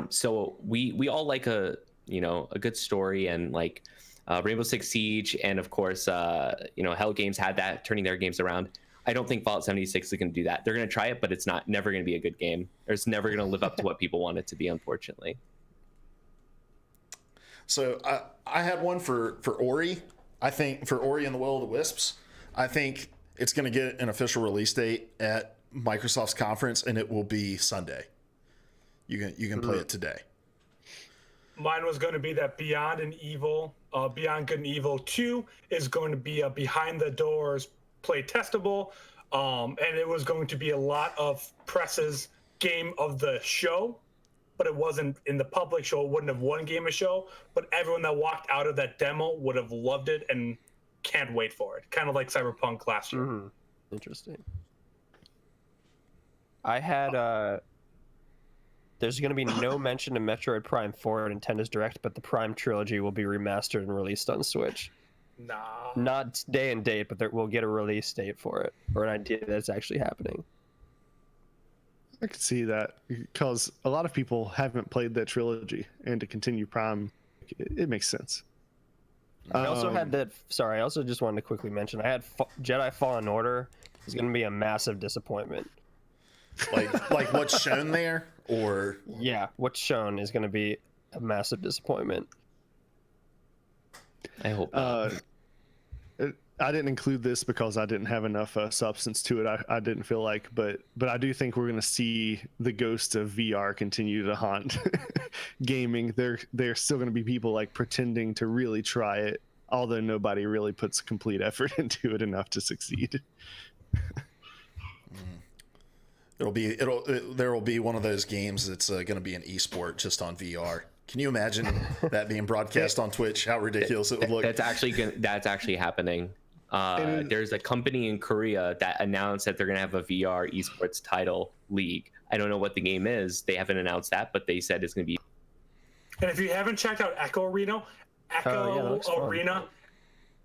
So we all like a good story, and like Rainbow Six Siege, and of course Hell Games had that, turning their games around. I don't think Fallout 76 is going to do that. They're going to try it, but it's never going to be a good game. Or it's never going to live up to what people want it to be, unfortunately. So I had one for Ori. I think for Ori and the Will of the Wisps, I think it's going to get an official release date at Microsoft's conference, and it will be Sunday. You can play it today. Mine was going to be that Beyond Good and Evil 2 is going to be a behind the doors play testable, and it was going to be a lot of press's game of the show, but it wasn't in the public show. It wouldn't have won game of show, but everyone that walked out of that demo would have loved it and can't wait for it. Kind of like Cyberpunk last year. Mm-hmm. Interesting. I had there's going to be no mention of Metroid Prime 4 at Nintendo's Direct, but the Prime trilogy will be remastered and released on Switch. Nah. Not day and date, but we'll get a release date for it, or an idea that it's actually happening. I could see that, because a lot of people haven't played that trilogy, and to continue Prime, it makes sense. I also had that. Sorry, I also just wanted to quickly mention I had Jedi Fallen Order is going to be a massive disappointment. Like what's shown there, or yeah, what's shown is going to be a massive disappointment. I hope. I didn't include this because I didn't have enough substance to it. I didn't feel like, but I do think we're going to see the ghost of VR continue to haunt gaming. There's still going to be people like pretending to really try it, although nobody really puts complete effort into it enough to succeed. There will be one of those games that's going to be an esport just on VR. Can you imagine that being broadcast on Twitch? How ridiculous it would look. That's actually happening. There's a company in Korea that announced that they're going to have a VR esports title league. I don't know what the game is. They haven't announced that, but they said it's going to be. And if you haven't checked out Echo Arena,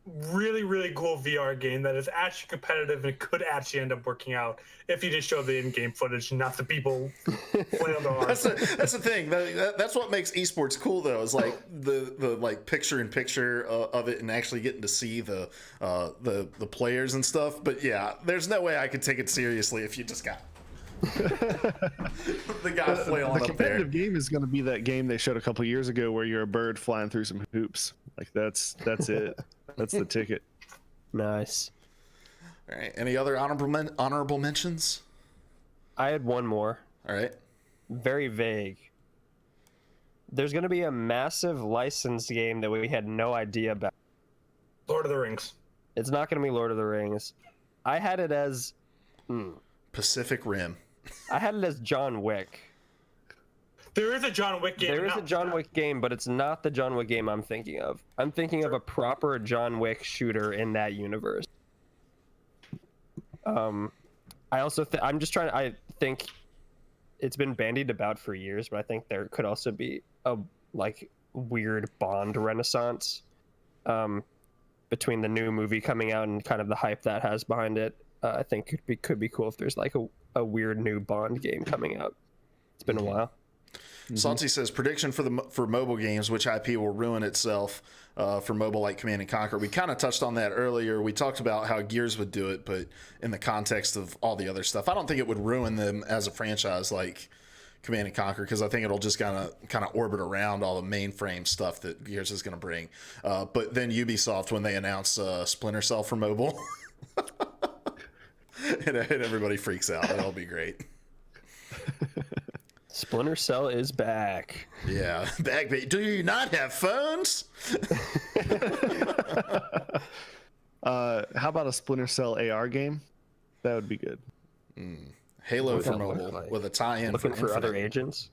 really, really cool VR game that is actually competitive and could actually end up working out if you just show the in-game footage, not the people playing on the arm. That's the thing. That's what makes esports cool, though. Is like the like picture-in-picture of it, and actually getting to see the players and stuff. But yeah, there's no way I could take it seriously if you just got the guy flailing The up there. competitive game is going to be that game they showed a couple years ago where you're a bird flying through some hoops. Like that's it. That's the ticket. Nice. All right. Any other honorable mentions? I had one more. All right. Very vague. There's going to be a massive licensed game that we had no idea about. Lord of the Rings. It's not going to be Lord of the Rings. I had it as Pacific Rim. I had it as John Wick. There is a John Wick game. There is a John Wick game, but it's not the John Wick game I'm thinking of. I'm thinking of a proper John Wick shooter in that universe. I also I'm just trying. I think it's been bandied about for years, but I think there could also be a like weird Bond renaissance between the new movie coming out and kind of the hype that has behind it. I think could be cool if there's like a weird new Bond game coming out. It's been a while. Salty says prediction for mobile games, which IP will ruin itself for mobile like Command and Conquer. We kind of touched on that earlier. We talked about how Gears would do it, but in the context of all the other stuff, I don't think it would ruin them as a franchise like Command and Conquer, because I think it'll just kind of orbit around all the mainframe stuff that Gears is going to bring. But then Ubisoft, when they announce Splinter Cell for mobile, and everybody freaks out. That'll be great. Splinter Cell is back. Yeah, back. Do you not have phones? How about a Splinter Cell AR game? That would be good. Halo What for that look mobile like? with a tie-in for Looking for Infinite. other agents.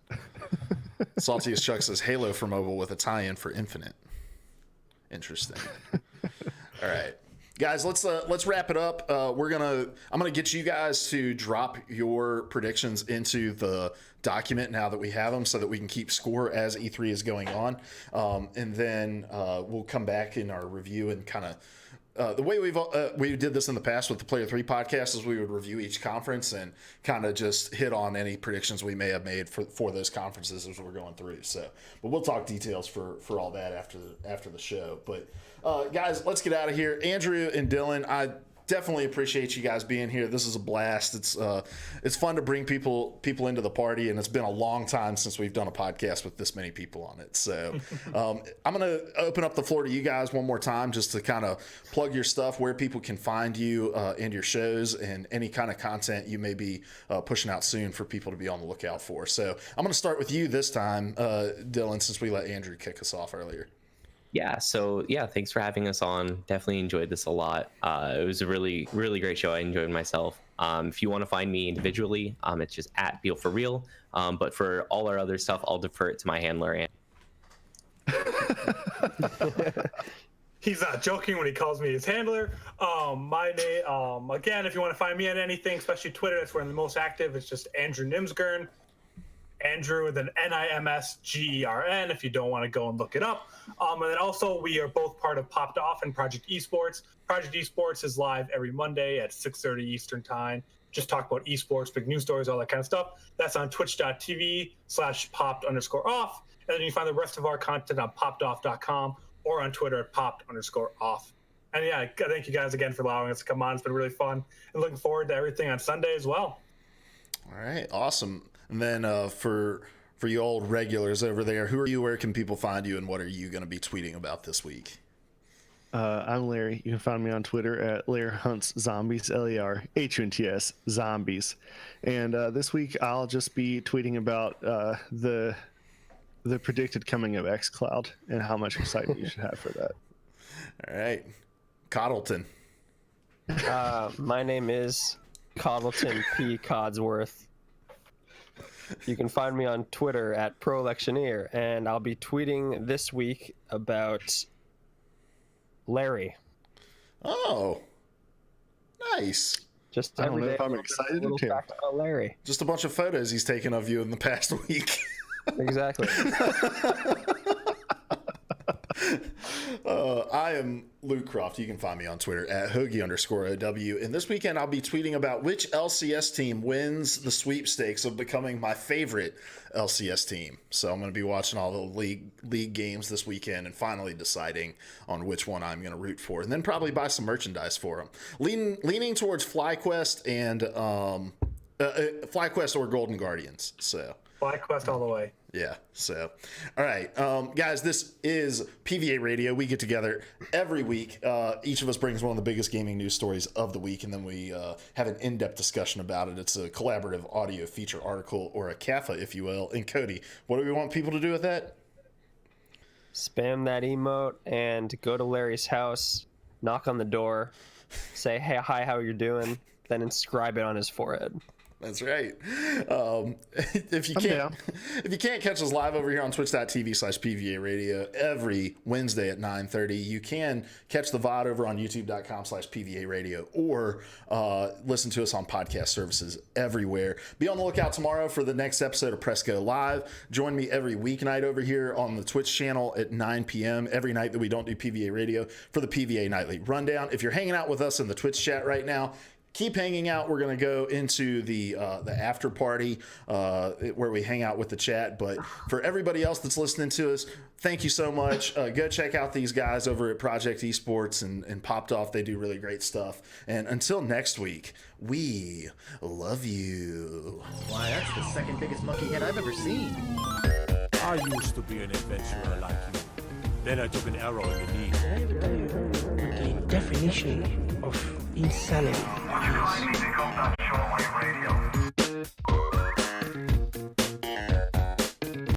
Salty as Chuck says Halo for mobile with a tie-in for Infinite. Interesting. All right, guys, let's wrap it up. I'm gonna get you guys to drop your predictions into the document now that we have them, so that we can keep score as E3 is going on, and then we'll come back in our review and kind of. The way we did this in the past with the Player 3 podcast is we would review each conference and kind of just hit on any predictions we may have made for those conferences as we're going through. So, but we'll talk details for all that after the show. But guys, let's get out of here. Andrew and Dylan, I definitely appreciate you guys being here. This is a blast. It's fun to bring people into the party, and it's been a long time since we've done a podcast with this many people on it. So I'm going to open up the floor to you guys one more time just to kind of plug your stuff, where people can find you and your shows, and any kind of content you may be pushing out soon for people to be on the lookout for. So I'm going to start with you this time, Dylan, since we let Andrew kick us off earlier. Yeah, so yeah, thanks for having us on. Definitely enjoyed this a lot. It was a really, really great show. I enjoyed myself. If you want to find me individually, it's just at Beal for Real. But for all our other stuff, I'll defer it to my handler. He's not joking when he calls me his handler. My name, again, if you want to find me on anything, especially Twitter, that's where I'm the most active. It's just Andrew Nimsgern. Andrew with an Nimsgern, if you don't want to go and look it up. And then also, we are both part of Popped Off and Project Esports. Project Esports is live every Monday at 6:30 Eastern Time. Just talk about esports, big news stories, all that kind of stuff. That's on twitch.tv/popped_off. And then you find the rest of our content on poppedoff.com or on Twitter at popped_off. And yeah, thank you guys again for allowing us to come on. It's been really fun. And looking forward to everything on Sunday as well. All right, awesome. And then for you old regulars over there, who are you? Where can people find you? And what are you going to be tweeting about this week? I'm Larry. You can find me on Twitter at Larry Hunts Zombies, LARHUNTS Zombies. And this week I'll just be tweeting about the predicted coming of xCloud and how much excitement you should have for that. All right, Coddleton. My name is Coddleton P. Codsworth. You can find me on Twitter at ProElectioneer, and I'll be tweeting this week about Larry. Oh, nice. Just I don't every know day, if I'm a excited little to. fact about Larry. Just a bunch of photos he's taken of you in the past week. Exactly. I am Luke Croft. You can find me on Twitter at Hoagie_OW. And this weekend, I'll be tweeting about which LCS team wins the sweepstakes of becoming my favorite LCS team. So I'm going to be watching all the league games this weekend and finally deciding on which one I'm going to root for. And then probably buy some merchandise for them. Leaning towards FlyQuest and FlyQuest or Golden Guardians. So FlyQuest all the way. Yeah. So, all right, guys, this is PvA Radio. We get together every week. Each of us brings one of the biggest gaming news stories of the week, and then we have an in-depth discussion about it. It's a collaborative audio feature article, or a CAFA, if you will. And Cody, what do we want people to do with that? Spam that emote and go to Larry's house, knock on the door, say, hey, hi, how you doing? Then inscribe it on his forehead. That's right. If you can't catch us live over here on twitch.tv/PvA Radio every Wednesday at 9:30, you can catch the VOD over on youtube.com/PvA Radio, or listen to us on podcast services everywhere. Be on the lookout tomorrow for the next episode of Press Go Live. Join me every weeknight over here on the Twitch channel at 9 p.m. every night that we don't do PvA Radio for the PvA Nightly Rundown. If you're hanging out with us in the Twitch chat right now, keep hanging out. We're going to go into the after party where we hang out with the chat. But for everybody else that's listening to us, thank you so much. Go check out these guys over at Project Esports and Popped Off. They do really great stuff. And until next week, we love you. Why, that's the second biggest monkey head I've ever seen. I used to be an adventurer like you. Then I took an arrow in the knee. The definition of insanity. Would you kindly pick up that shortwave radio?